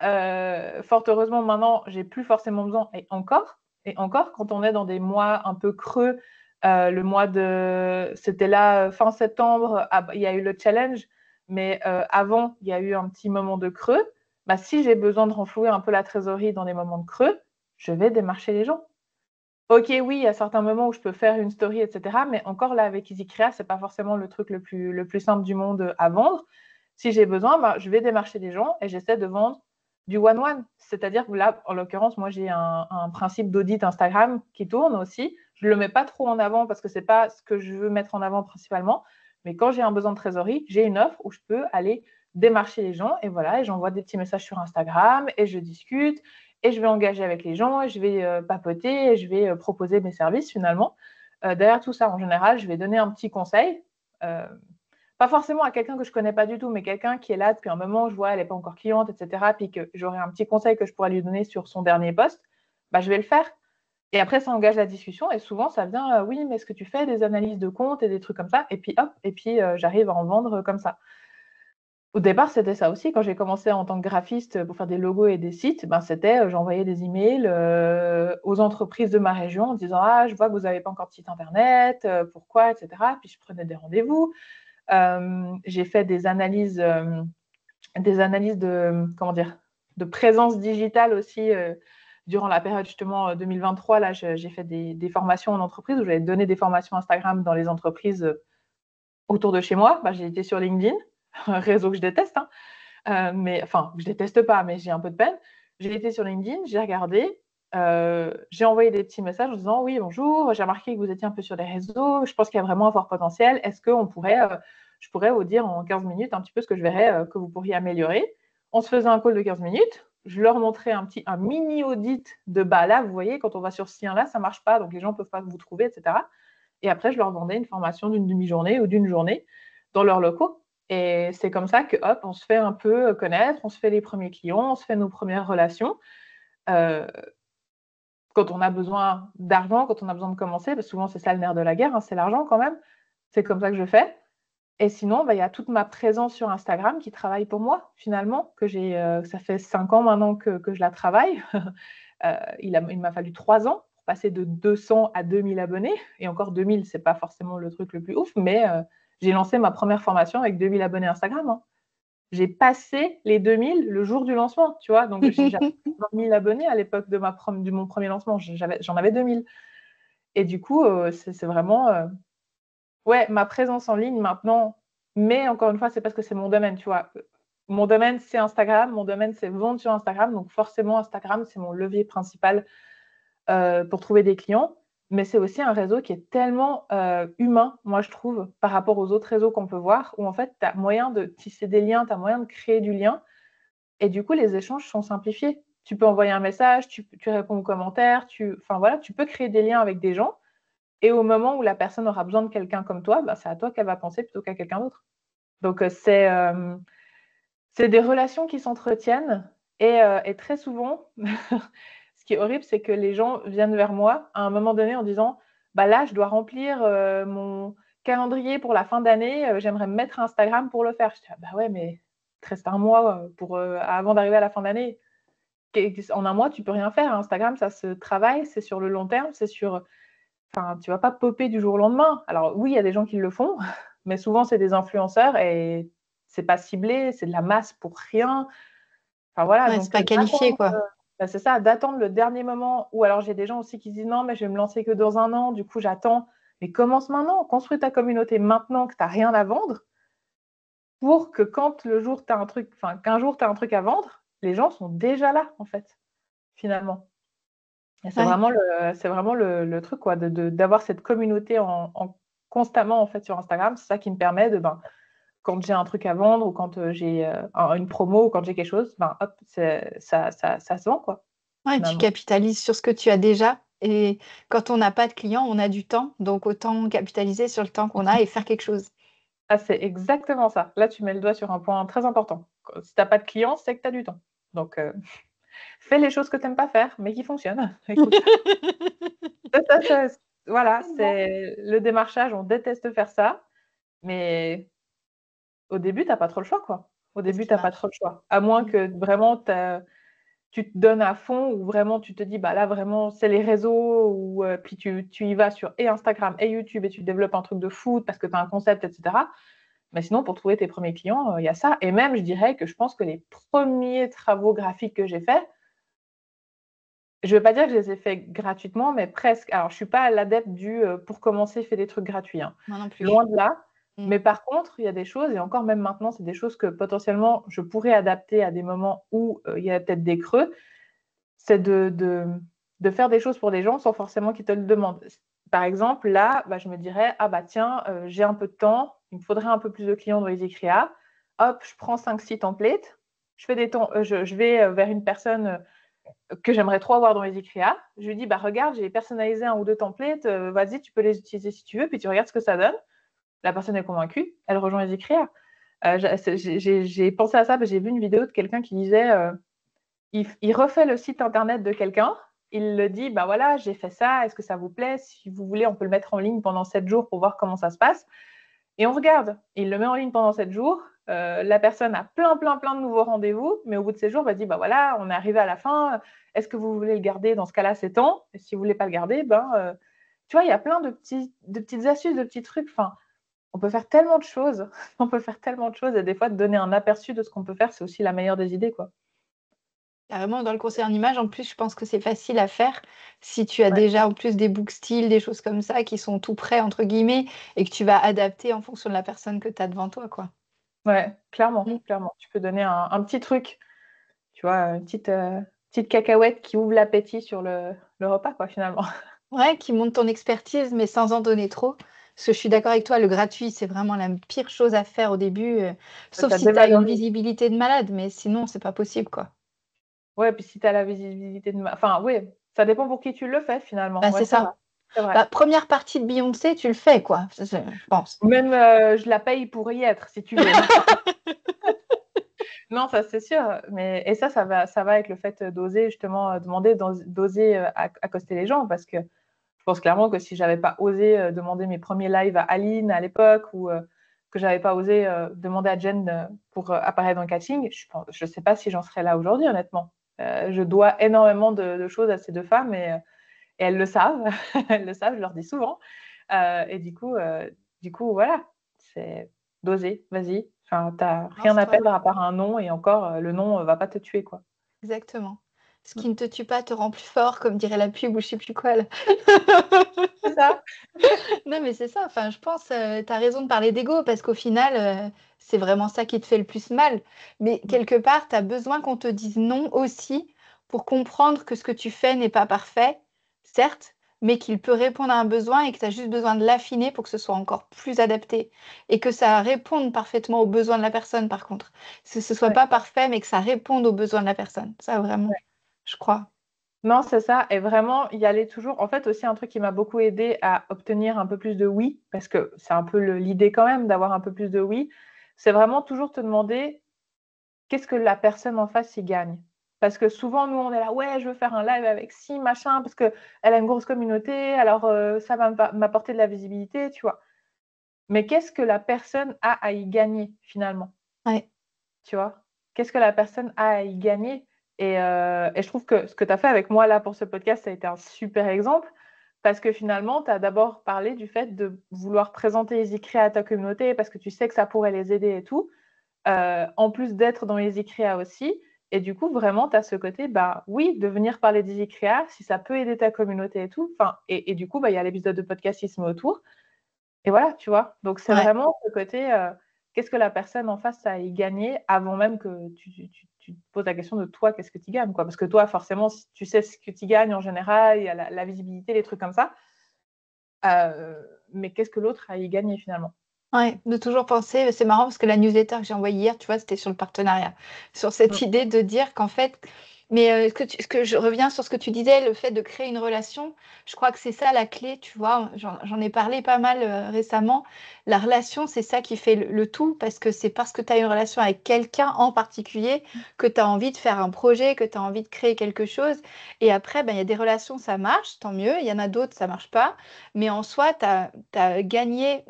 Fort heureusement, maintenant, j'ai plus forcément besoin. Et encore, quand on est dans des mois un peu creux, le mois de... C'était là, fin septembre, il y a eu le challenge, mais avant, il y a eu un petit moment de creux. Bah, si j'ai besoin de renflouer un peu la trésorerie dans des moments de creux, je vais démarcher les gens. Ok, oui, il y a certains moments où je peux faire une story, etc. Mais encore là, avec EasyCrea, c'est pas forcément le truc le plus simple du monde à vendre. Si j'ai besoin, bah, je vais démarcher des gens et j'essaie de vendre du one-one. C'est-à-dire que là, en l'occurrence, moi, j'ai un principe d'audit Instagram qui tourne aussi. Je ne le mets pas trop en avant parce que ce n'est pas ce que je veux mettre en avant principalement. Mais quand j'ai un besoin de trésorerie, j'ai une offre où je peux aller démarcher les gens et voilà, et j'envoie des petits messages sur Instagram et je discute et je vais engager avec les gens et je vais papoter et je vais proposer mes services finalement. Derrière tout ça, en général, je vais donner un petit conseil. Pas forcément à quelqu'un que je ne connais pas du tout, mais quelqu'un qui est là depuis un moment, je vois, elle n'est pas encore cliente, etc., puis que j'aurai un petit conseil que je pourrais lui donner sur son dernier post, bah, je vais le faire. Et après, ça engage la discussion, et souvent, ça vient, oui, mais est-ce que tu fais des analyses de compte et des trucs comme ça? Et puis, hop, et puis j'arrive à en vendre comme ça. Au départ, c'était ça aussi. Quand j'ai commencé en tant que graphiste pour faire des logos et des sites, ben, c'était, j'envoyais des emails aux entreprises de ma région en disant « Ah, je vois que vous n'avez pas encore de site internet, pourquoi, etc. » Puis je prenais des rendez-vous. J'ai fait des analyses de, comment dire, de présence digitale aussi durant la période justement 2023. Là, j'ai fait des formations en entreprise où j'avais donné des formations Instagram dans les entreprises autour de chez moi. Bah, j'ai été sur LinkedIn, un réseau que je déteste, hein. Mais enfin, je déteste pas, mais j'ai un peu de peine. J'ai été sur LinkedIn, j'ai regardé, j'ai envoyé des petits messages en disant oui, bonjour, j'ai remarqué que vous étiez un peu sur les réseaux, je pense qu'il y a vraiment un fort potentiel. Est-ce que je pourrais vous dire en 15 minutes un petit peu ce que je verrais que vous pourriez améliorer. On se faisait un call de 15 minutes, je leur montrais un mini audit de bah là, vous voyez, quand on va sur ce lien-là, ça marche pas, donc les gens ne peuvent pas vous trouver, etc. Et après, je leur vendais une formation d'une demi-journée ou d'une journée dans leurs locaux. Et c'est comme ça que, hop, on se fait un peu connaître, on se fait les premiers clients, on se fait nos premières relations. Euh, Quand on a besoin d'argent, quand on a besoin de commencer, parce que souvent c'est ça le nerf de la guerre, hein, c'est l'argent quand même. C'est comme ça que je fais. Et sinon, bah, y a toute ma présence sur Instagram qui travaille pour moi, finalement, ça fait 5 ans maintenant que je la travaille. Il m'a fallu 3 ans pour passer de 200 à 2000 abonnés. Et encore 2000, c'est pas forcément le truc le plus ouf, mais j'ai lancé ma première formation avec 2000 abonnés Instagram, hein. J'ai passé les 2000 le jour du lancement, tu vois. Donc, j'avais 20 000 abonnés à l'époque de mon premier lancement. J'en avais 2000. Et du coup, c'est vraiment ouais, ma présence en ligne maintenant. Mais encore une fois, c'est parce que c'est mon domaine, tu vois. Mon domaine, c'est Instagram. Mon domaine, c'est vendre sur Instagram. Donc, forcément, Instagram, c'est mon levier principal pour trouver des clients. Mais c'est aussi un réseau qui est tellement humain, moi, je trouve, par rapport aux autres réseaux qu'on peut voir, où en fait, tu as moyen de tisser des liens, tu as moyen de créer du lien. Et du coup, les échanges sont simplifiés. Tu peux envoyer un message, tu réponds aux commentaires, enfin, voilà, tu peux créer des liens avec des gens. Et au moment où la personne aura besoin de quelqu'un comme toi, bah, c'est à toi qu'elle va penser plutôt qu'à quelqu'un d'autre. Donc, c'est des relations qui s'entretiennent. Et très souvent, ce qui est horrible, c'est que les gens viennent vers moi à un moment donné en disant bah là, je dois remplir mon calendrier pour la fin d'année, j'aimerais me mettre à Instagram pour le faire. Je dis bah ouais, mais il te reste un mois avant d'arriver à la fin d'année. En un mois, tu peux rien faire. Instagram, ça se travaille, c'est sur le long terme, Enfin, tu vas pas popper du jour au lendemain. Alors oui, il y a des gens qui le font, mais souvent c'est des influenceurs et c'est pas ciblé, c'est de la masse pour rien. Enfin voilà, Ouais, donc c'est pas qualifié, quoi. c'est ça, d'attendre le dernier moment. Ou alors j'ai des gens aussi qui disent non, mais je vais me lancer que dans un an, du coup j'attends. Mais commence maintenant, construis ta communauté maintenant que tu n'as rien à vendre, pour que quand le jour tu as un truc, enfin qu'un jour tu as un truc à vendre, les gens sont déjà là en fait, finalement. Et c'est Ouais. vraiment le truc, quoi, d'avoir cette communauté constamment en fait sur Instagram. C'est ça qui me permet quand j'ai un truc à vendre ou quand j'ai une promo ou quand j'ai quelque chose, hop, ça se vend, quoi, Ouais, tu finalement. capitalises sur ce que tu as déjà et quand on n'a pas de clients, on a du temps, donc autant capitaliser sur le temps qu'on a et faire quelque chose. Ah, c'est exactement ça. Là, tu mets le doigt sur un point très important. Si tu n'as pas de clients, c'est que tu as du temps. Donc, fais les choses que tu n'aimes pas faire, mais qui fonctionnent. Écoute, voilà, c'est le démarchage, on déteste faire ça, mais au début, tu n'as pas trop le choix, quoi. Au C'est ce début, qui tu n'as pas marche. trop le choix. À moins Mmh. que vraiment tu te donnes à fond ou vraiment tu te dis, bah là, vraiment, c'est les réseaux ou puis tu y vas sur et Instagram et YouTube et tu développes un truc de foot parce que tu as un concept, etc. Mais sinon, pour trouver tes premiers clients, il y a ça. Et même, je dirais que je pense que les premiers travaux graphiques que j'ai faits, je ne vais pas dire que je les ai faits gratuitement, mais presque. Alors, je ne suis pas l'adepte du pour commencer, fais des trucs gratuits, hein. Moi non plus. Loin de là. Mmh. Mais par contre, il y a des choses, et encore même maintenant, c'est des choses que potentiellement je pourrais adapter à des moments où il y a peut-être des creux. C'est de faire des choses pour des gens sans forcément qu'ils te le demandent. Par exemple, là, bah, je me dirais, ah bah tiens, j'ai un peu de temps, il me faudrait un peu plus de clients dans les créa. Hop, je prends 5-6 templates, je vais vers une personne que j'aimerais trop avoir dans les créa. Je lui dis, bah regarde, j'ai personnalisé 1 ou 2 templates, vas-y, tu peux les utiliser si tu veux, puis tu regardes ce que ça donne. La personne est convaincue, elle rejoint les créa. J'ai pensé à ça, parce que j'ai vu une vidéo de quelqu'un qui disait, il refait le site internet de quelqu'un, il le dit, bah voilà, j'ai fait ça, est-ce que ça vous plaît? Si vous voulez, on peut le mettre en ligne pendant 7 jours pour voir comment ça se passe. Et on regarde. Il le met en ligne pendant 7 jours. La personne a plein de nouveaux rendez-vous, mais au bout de ces jours, elle dit, bah voilà, on est arrivé à la fin. Est-ce que vous voulez le garder? Dans ce cas-là, c'est temps. Et si vous voulez pas le garder, tu vois, il y a plein de petites astuces, de petits trucs. Enfin, on peut faire tellement de choses. On peut faire tellement de choses. Et des fois, de donner un aperçu de ce qu'on peut faire, c'est aussi la meilleure des idées, quoi. Carrément, dans le conseil en images, en plus, je pense que c'est facile à faire si tu as Ouais. déjà en plus des book styles, des choses comme ça qui sont «tout prêts» entre guillemets et que tu vas adapter en fonction de la personne que tu as devant toi, quoi. Ouais, clairement, Mmh. clairement. Tu peux donner un petit truc, tu vois, une petite cacahuète qui ouvre l'appétit sur le repas, quoi, finalement. Ouais, qui montre ton expertise, mais sans en donner trop. Parce que je suis d'accord avec toi, le gratuit, c'est vraiment la pire chose à faire au début, sauf Ça si tu as une dévalorise. visibilité de malade, mais sinon c'est pas possible, quoi. Ouais, puis si tu as la visibilité enfin, oui, ça dépend pour qui tu le fais, finalement. Bah, Ouais, c'est c'est vrai, ça. c'est vrai. Bah, 1re partie de Beyoncé, tu le fais, quoi, ça c'est je pense. Même, je la paye pour y être, si tu veux. Non, ça, c'est sûr, mais et ça va avec le fait, d'oser justement, demander, d'oser, accoster les gens parce que je pense clairement que si j'avais pas osé demander mes premiers lives à Aline à l'époque ou que j'avais pas osé demander à Jen pour apparaître dans le catching, je sais pas si j'en serais là aujourd'hui, honnêtement. Je dois énormément de choses à ces deux femmes et elles le savent. Elles le savent, je leur dis souvent. Et du coup, voilà, c'est d'oser, vas-y. Enfin, t'as rien à Lance-toi. perdre à part un nom et encore, le nom va pas te tuer, quoi. Exactement. Ce Mm. qui ne te tue pas te rend plus fort, comme dirait la pub ou je sais plus quoi là. C'est ça. Non, mais c'est ça, enfin, je pense, tu as raison de parler d'ego parce qu'au final, c'est vraiment ça qui te fait le plus mal. Mais Mm. quelque part, tu as besoin qu'on te dise non aussi pour comprendre que ce que tu fais n'est pas parfait, certes, mais qu'il peut répondre à un besoin et que tu as juste besoin de l'affiner pour que ce soit encore plus adapté et que ça réponde parfaitement aux besoins de la personne par contre. Que ce soit Ouais. pas parfait, mais que ça réponde aux besoins de la personne. Ça vraiment, je crois. Non, c'est ça. Et vraiment, y aller toujours. En fait, aussi, un truc qui m'a beaucoup aidé à obtenir un peu plus de oui, parce que c'est un peu l'idée quand même d'avoir un peu plus de oui, c'est vraiment toujours te demander qu'est-ce que la personne en face y gagne. Parce que souvent, nous, on est là, ouais, je veux faire un live avec si, machin, parce qu'elle a une grosse communauté, alors ça va m'apporter de la visibilité, tu vois. Mais qu'est-ce que la personne a à y gagner, finalement? Ouais. Tu vois? Qu'est-ce que la personne a à y gagner? Et je trouve que ce que tu as fait avec moi là pour ce podcast, ça a été un super exemple parce que finalement, tu as d'abord parlé du fait de vouloir présenter les ICREA à ta communauté parce que tu sais que ça pourrait les aider et tout, en plus d'être dans les ICREA aussi. Et du coup, vraiment, tu as ce côté, bah oui, de venir parler des ICREA si ça peut aider ta communauté et tout. Enfin, et du coup, bah, il y a l'épisode de podcast qui se met autour. Et voilà, tu vois? Donc c'est Ouais. vraiment ce côté, qu'est-ce que la personne en face a à y gagner avant même que tu te poses la question de toi, qu'est-ce que tu gagnes, quoi? Parce que toi, forcément, si tu sais ce que tu gagnes en général, il y a la visibilité, les trucs comme ça, mais qu'est-ce que l'autre a à y gagner finalement? Ouais, de toujours penser c'est marrant parce que la newsletter que j'ai envoyée hier, tu vois, c'était sur le partenariat. Sur cette Mmh, idée de dire qu'en fait mais ce que je reviens sur ce que tu disais, le fait de créer une relation, je crois que c'est ça la clé, tu vois? J'en ai parlé pas mal, récemment. La relation, c'est ça qui fait le tout parce que c'est parce que tu as une relation avec quelqu'un en particulier que tu as envie de faire un projet, que tu as envie de créer quelque chose et après, ben, il y a des relations, ça marche, tant mieux. Il y en a d'autres, ça marche pas. Mais en soi, tu as gagné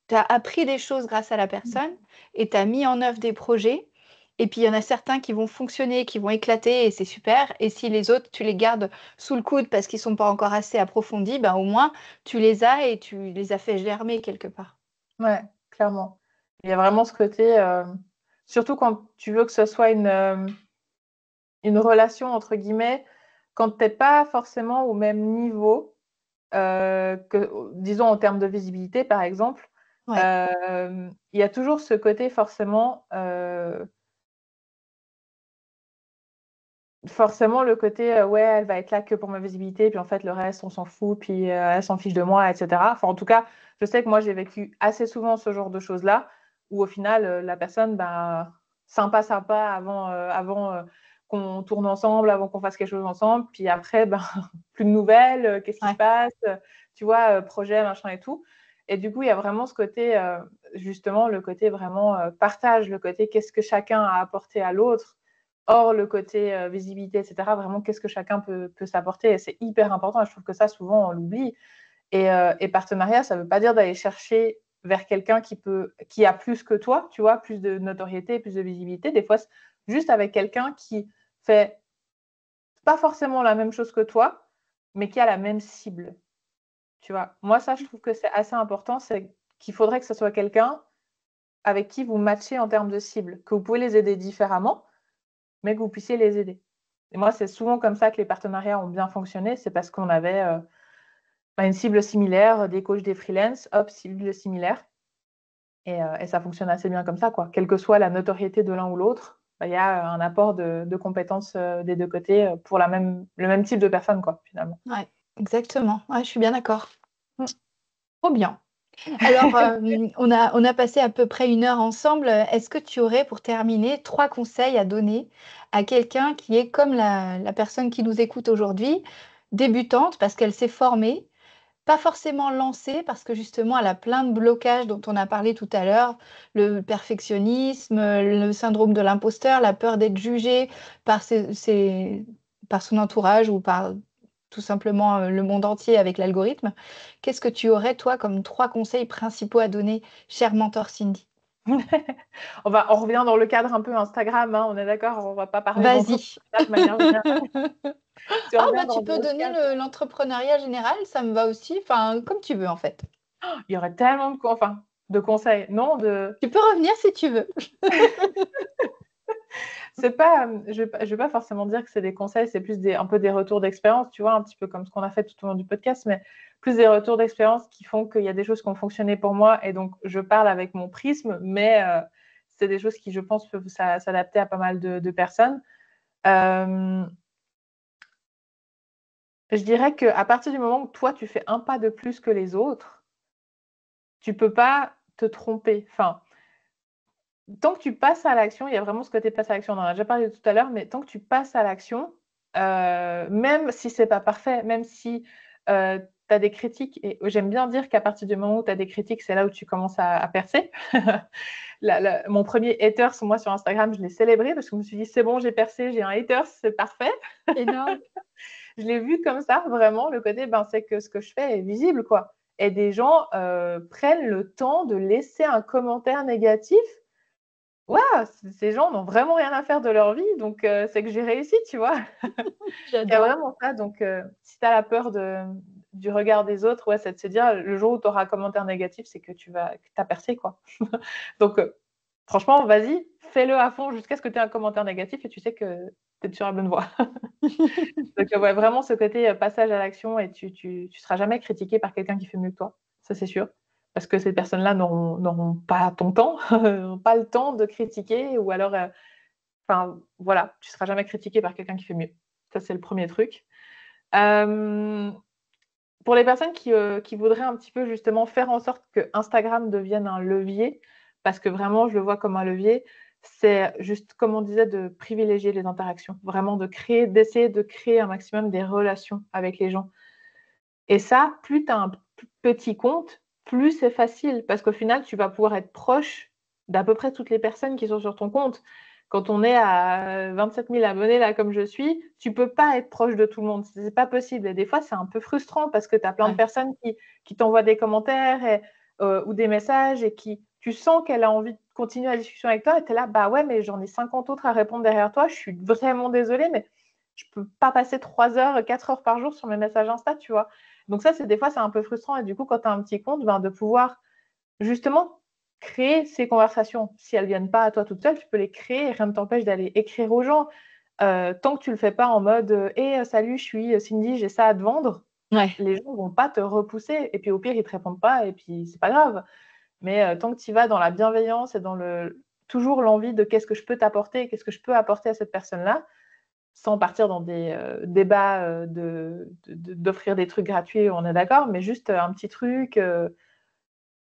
tu as appris des choses grâce à la personne et tu as mis en œuvre des projets. Et puis, il y en a certains qui vont fonctionner, qui vont éclater et c'est super. Et si les autres, tu les gardes sous le coude parce qu'ils ne sont pas encore assez approfondis, ben, au moins, tu les as et tu les as fait germer quelque part. Ouais, clairement. Il y a vraiment ce côté, surtout quand tu veux que ce soit une relation, entre guillemets, quand tu n'es pas forcément au même niveau, disons en termes de visibilité, par exemple, Ouais. il y a toujours ce côté forcément le côté ouais, elle va être là que pour ma visibilité, puis en fait le reste on s'en fout, puis elle s'en fiche de moi, etc. Enfin, en tout cas, je sais que moi j'ai vécu assez souvent ce genre de choses-là, où au final la personne, ben, sympa avant qu'on tourne ensemble, avant qu'on fasse quelque chose ensemble, puis après, ben, plus de nouvelles, qu'est-ce qui se passe, tu vois, projet, machin et tout. Et du coup, il y a vraiment ce côté, justement, le côté vraiment partage, le côté qu'est-ce que chacun a apporté à l'autre. Or, le côté visibilité, etc., vraiment, qu'est-ce que chacun peut s'apporter? Et c'est hyper important. Et je trouve que ça, souvent, on l'oublie. Et partenariat, ça ne veut pas dire d'aller chercher vers quelqu'un qui a plus que toi, tu vois, plus de notoriété, plus de visibilité. Des fois, juste avec quelqu'un qui fait pas forcément la même chose que toi, mais qui a la même cible. Tu vois, moi, ça, je trouve que c'est assez important. C'est qu'il faudrait que ce soit quelqu'un avec qui vous matchez en termes de cible, que vous pouvez les aider différemment, mais que vous puissiez les aider. Et moi, c'est souvent comme ça que les partenariats ont bien fonctionné. C'est parce qu'on avait une cible similaire, des coachs, des freelances, hop, cible similaire. Et ça fonctionne assez bien comme ça, quoi. Quelle que soit la notoriété de l'un ou l'autre, il y a un apport de compétences des deux côtés pour le même type de personne, quoi, finalement. Ouais, exactement. Ouais, je suis bien d'accord. Mm. Trop bien. Alors, on a passé à peu près 1 heure ensemble. Est-ce que tu aurais, pour terminer, 3 conseils à donner à quelqu'un qui est comme la personne qui nous écoute aujourd'hui, débutante parce qu'elle s'est formée, pas forcément lancée parce que justement elle a plein de blocages dont on a parlé tout à l'heure, le perfectionnisme, le syndrome de l'imposteur, la peur d'être jugée par par son entourage ou par tout simplement, le monde entier avec l'algorithme. Qu'est-ce que tu aurais, toi, comme 3 conseils principaux à donner, chère mentor Cindy? On revient dans le cadre un peu Instagram, hein, on est d'accord, on ne va pas parler Vas-y. d'entrepreneuriat de manière générale. Tu Ah reviens bah, tu dans peux le donner cadre. l'entrepreneuriat général, ça me va aussi, enfin, comme tu veux, en fait. Il y aurait tellement de conseils. Non, Tu peux revenir si tu veux. c'est pas, je vais pas forcément dire que c'est des conseils, c'est plus un peu des retours d'expérience, tu vois, un petit peu comme ce qu'on a fait tout au long du podcast, mais plus des retours d'expérience qui font qu'il y a des choses qui ont fonctionné pour moi et donc je parle avec mon prisme, mais c'est des choses qui, je pense, peuvent s'adapter à pas mal de personnes. Euh, je dirais qu'à partir du moment où toi, tu fais un pas de plus que les autres, tu peux pas te tromper. Enfin, tant que tu passes à l'action, il y a vraiment ce côté passe à l'action. On en a déjà parlé tout à l'heure, mais tant que tu passes à l'action, même si c'est pas parfait, même si tu as des critiques, et j'aime bien dire qu'à partir du moment où tu as des critiques, c'est là où tu commences à percer. Mon premier haters, moi sur Instagram, je l'ai célébré parce que je me suis dit c'est bon, j'ai percé, j'ai un haters, c'est parfait. Énorme. Je l'ai vu comme ça, vraiment, le côté, c'est que ce que je fais est visible, quoi. Et des gens prennent le temps de laisser un commentaire négatif. Ouais, ces gens n'ont vraiment rien à faire de leur vie, donc c'est que j'ai réussi, tu vois. Il y a J'adore. vraiment ça. Donc, si tu as la peur du regard des autres, ouais, c'est de se dire, le jour où tu auras un commentaire négatif, c'est que tu as percé, quoi. Donc, franchement, vas-y, fais-le à fond jusqu'à ce que tu aies un commentaire négatif et tu sais que tu es sur la bonne voie. Donc, ouais, vraiment ce côté passage à l'action et tu seras jamais critiqué par quelqu'un qui fait mieux que toi, ça c'est sûr. Parce que ces personnes-là n'auront pas ton temps, n'auront pas le temps de critiquer ou alors, voilà, tu seras jamais critiqué par quelqu'un qui fait mieux. Ça, c'est le premier truc. Euh, pour les personnes qui voudraient un petit peu justement faire en sorte que Instagram devienne un levier, parce que vraiment, je le vois comme un levier, c'est juste, comme on disait, de privilégier les interactions, vraiment d'essayer de créer un maximum des relations avec les gens. Et ça, plus tu as un petit compte, plus c'est facile, parce qu'au final, tu vas pouvoir être proche d'à peu près toutes les personnes qui sont sur ton compte. Quand on est à 27 000 abonnés, là, comme je suis, tu peux pas être proche de tout le monde. C'est pas possible. Et des fois, c'est un peu frustrant parce que tu as plein de Ouais. personnes qui t'envoient des commentaires. Et ou des messages et tu sens qu'elle a envie de continuer la discussion avec toi et tu es là, bah ouais, mais j'en ai 50 autres à répondre derrière toi, je suis vraiment désolée, mais je peux pas passer 3 heures, 4 heures par jour sur mes messages Insta, tu vois. Donc ça, des fois, c'est un peu frustrant. Et du coup, quand tu as un petit compte, de pouvoir justement créer ces conversations. Si elles ne viennent pas à toi toute seule, tu peux les créer et rien ne t'empêche d'aller écrire aux gens. Tant que tu ne le fais pas en mode « salut, je suis Cindy, j'ai ça à te vendre », les gens ne vont pas te repousser. Et puis au pire, ils ne te répondent pas et puis c'est pas grave. Mais tant que tu y vas dans la bienveillance et dans toujours l'envie de qu'est-ce que je peux t'apporter, qu'est-ce que je peux apporter à cette personne-là, sans partir dans des débats d'offrir des trucs gratuits, on est d'accord, mais juste un petit truc,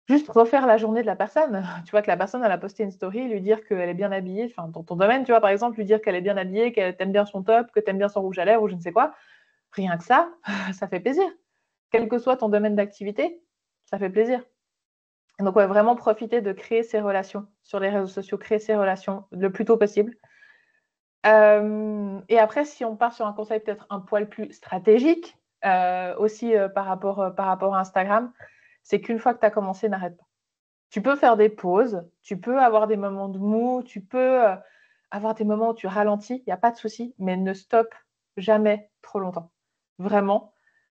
juste refaire la journée de la personne. Tu vois que la personne, elle a posté une story, lui dire qu'elle est bien habillée, enfin dans ton domaine, tu vois, par exemple, lui dire qu'elle est bien habillée, qu'elle t'aime bien son top, que t'aimes bien son rouge à lèvres ou je ne sais quoi. Rien que ça, ça fait plaisir. Quel que soit ton domaine d'activité, ça fait plaisir. Donc, ouais, vraiment profiter de créer ces relations sur les réseaux sociaux, créer ces relations le plus tôt possible. Et après, si on part sur un conseil peut-être un poil plus stratégique, aussi par rapport à Instagram, c'est qu'une fois que tu as commencé, n'arrête pas. Tu peux faire des pauses, tu peux avoir des moments de mou, tu peux avoir des moments où tu ralentis, il n'y a pas de souci, mais ne stoppe jamais trop longtemps. Vraiment,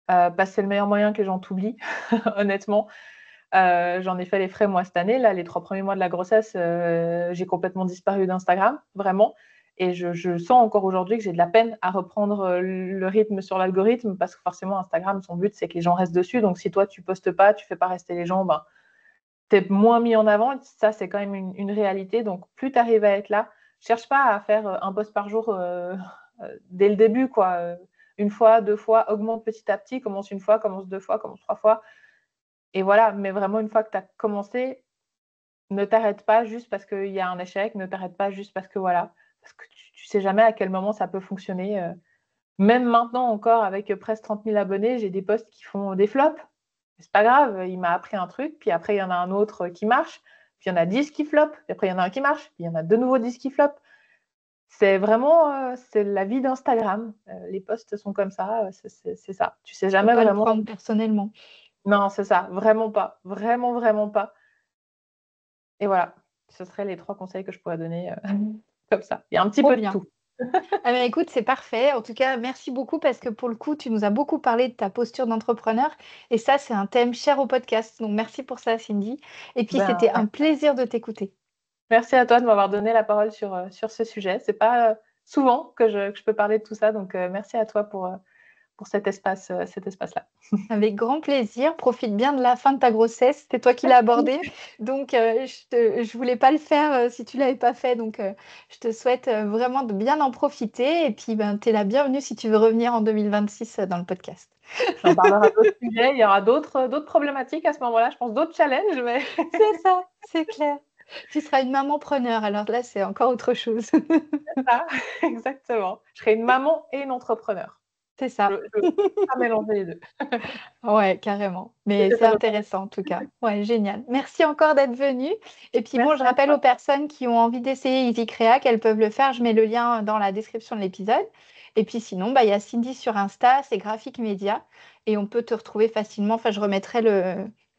parce que c'est le meilleur moyen que les gens t'oublient, honnêtement. J'en ai fait les frais moi cette année. Là, les 3 premiers mois de la grossesse, j'ai complètement disparu d'Instagram, vraiment. Et je sens encore aujourd'hui que j'ai de la peine à reprendre le rythme sur l'algorithme parce que forcément, Instagram, son but, c'est que les gens restent dessus. Donc, si toi, tu postes pas, tu fais pas rester les gens, tu es moins mis en avant. Ça, c'est quand même une réalité. Donc, plus tu arrives à être là, cherche pas à faire un post par jour dès le début, quoi. Une fois, 2 fois, augmente petit à petit. Commence 1 fois, commence 2 fois, commence 3 fois. Et voilà, mais vraiment, une fois que tu as commencé, ne t'arrête pas juste parce qu'il y a un échec, ne t'arrête pas juste parce que voilà, parce que tu sais jamais à quel moment ça peut fonctionner. Même maintenant encore, avec presque 30 000 abonnés, j'ai des posts qui font des flops. C'est pas grave, il m'a appris un truc, puis après, il y en a un autre qui marche, puis il y en a 10 qui flopent, puis après, il y en a un qui marche, puis il y en a de nouveau 10 qui flopent. C'est vraiment c'est la vie d'Instagram. Les posts sont comme ça, c'est ça. Tu sais jamais pas vraiment. Le prendre personnellement. Non, c'est ça, vraiment pas. Vraiment, vraiment pas. Et voilà, ce seraient les 3 conseils que je pourrais donner comme ça. Il y a un petit peu de tout. Ah ben écoute, c'est parfait. En tout cas, merci beaucoup parce que pour le coup, tu nous as beaucoup parlé de ta posture d'entrepreneur et ça, c'est un thème cher au podcast. Donc, merci pour ça, Cindy. Et puis, c'était un plaisir de t'écouter. Merci à toi de m'avoir donné la parole sur ce sujet. C'est pas souvent que je peux parler de tout ça. Donc, merci à toi pour cet espace-là. Avec grand plaisir. Profite bien de la fin de ta grossesse. C'est toi qui l'as abordé. Donc, je voulais pas le faire si tu l'avais pas fait. Donc, je te souhaite vraiment de bien en profiter. Et puis, tu es la bienvenue si tu veux revenir en 2026 dans le podcast. On parlera d'autres sujets. Il y aura d'autres problématiques à ce moment-là. Je pense d'autres challenges. Mais... C'est ça, c'est clair. Tu seras une maman preneur. Alors là, c'est encore autre chose. C'est ça, exactement. Je serai une maman et une entrepreneur. C'est ça. Je ne peux pas mélanger les deux. Ouais, carrément. Mais c'est intéressant en tout cas. Ouais, génial. Merci encore d'être venue. Et puis bon, je rappelle aux personnes qui ont envie d'essayer EasyCrea qu'elles peuvent le faire. Je mets le lien dans la description de l'épisode. Et puis sinon, il y a Cindy sur Insta, c'est Graphique Média. Et on peut te retrouver facilement. Enfin, je remettrai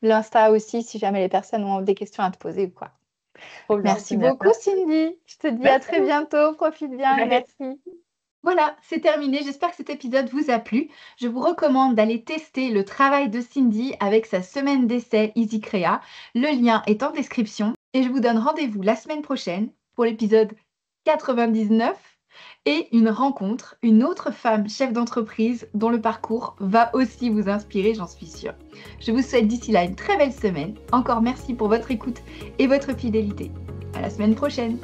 l'Insta aussi si jamais les personnes ont des questions à te poser ou quoi. Merci beaucoup, Cindy. Je te dis à très bientôt. Profite bien. Merci. Voilà, c'est terminé. J'espère que cet épisode vous a plu. Je vous recommande d'aller tester le travail de Cindy avec sa semaine d'essai EasyCrea. Le lien est en description. Et je vous donne rendez-vous la semaine prochaine pour l'épisode 99 et une rencontre, une autre femme chef d'entreprise dont le parcours va aussi vous inspirer, j'en suis sûre. Je vous souhaite d'ici là une très belle semaine. Encore merci pour votre écoute et votre fidélité. À la semaine prochaine.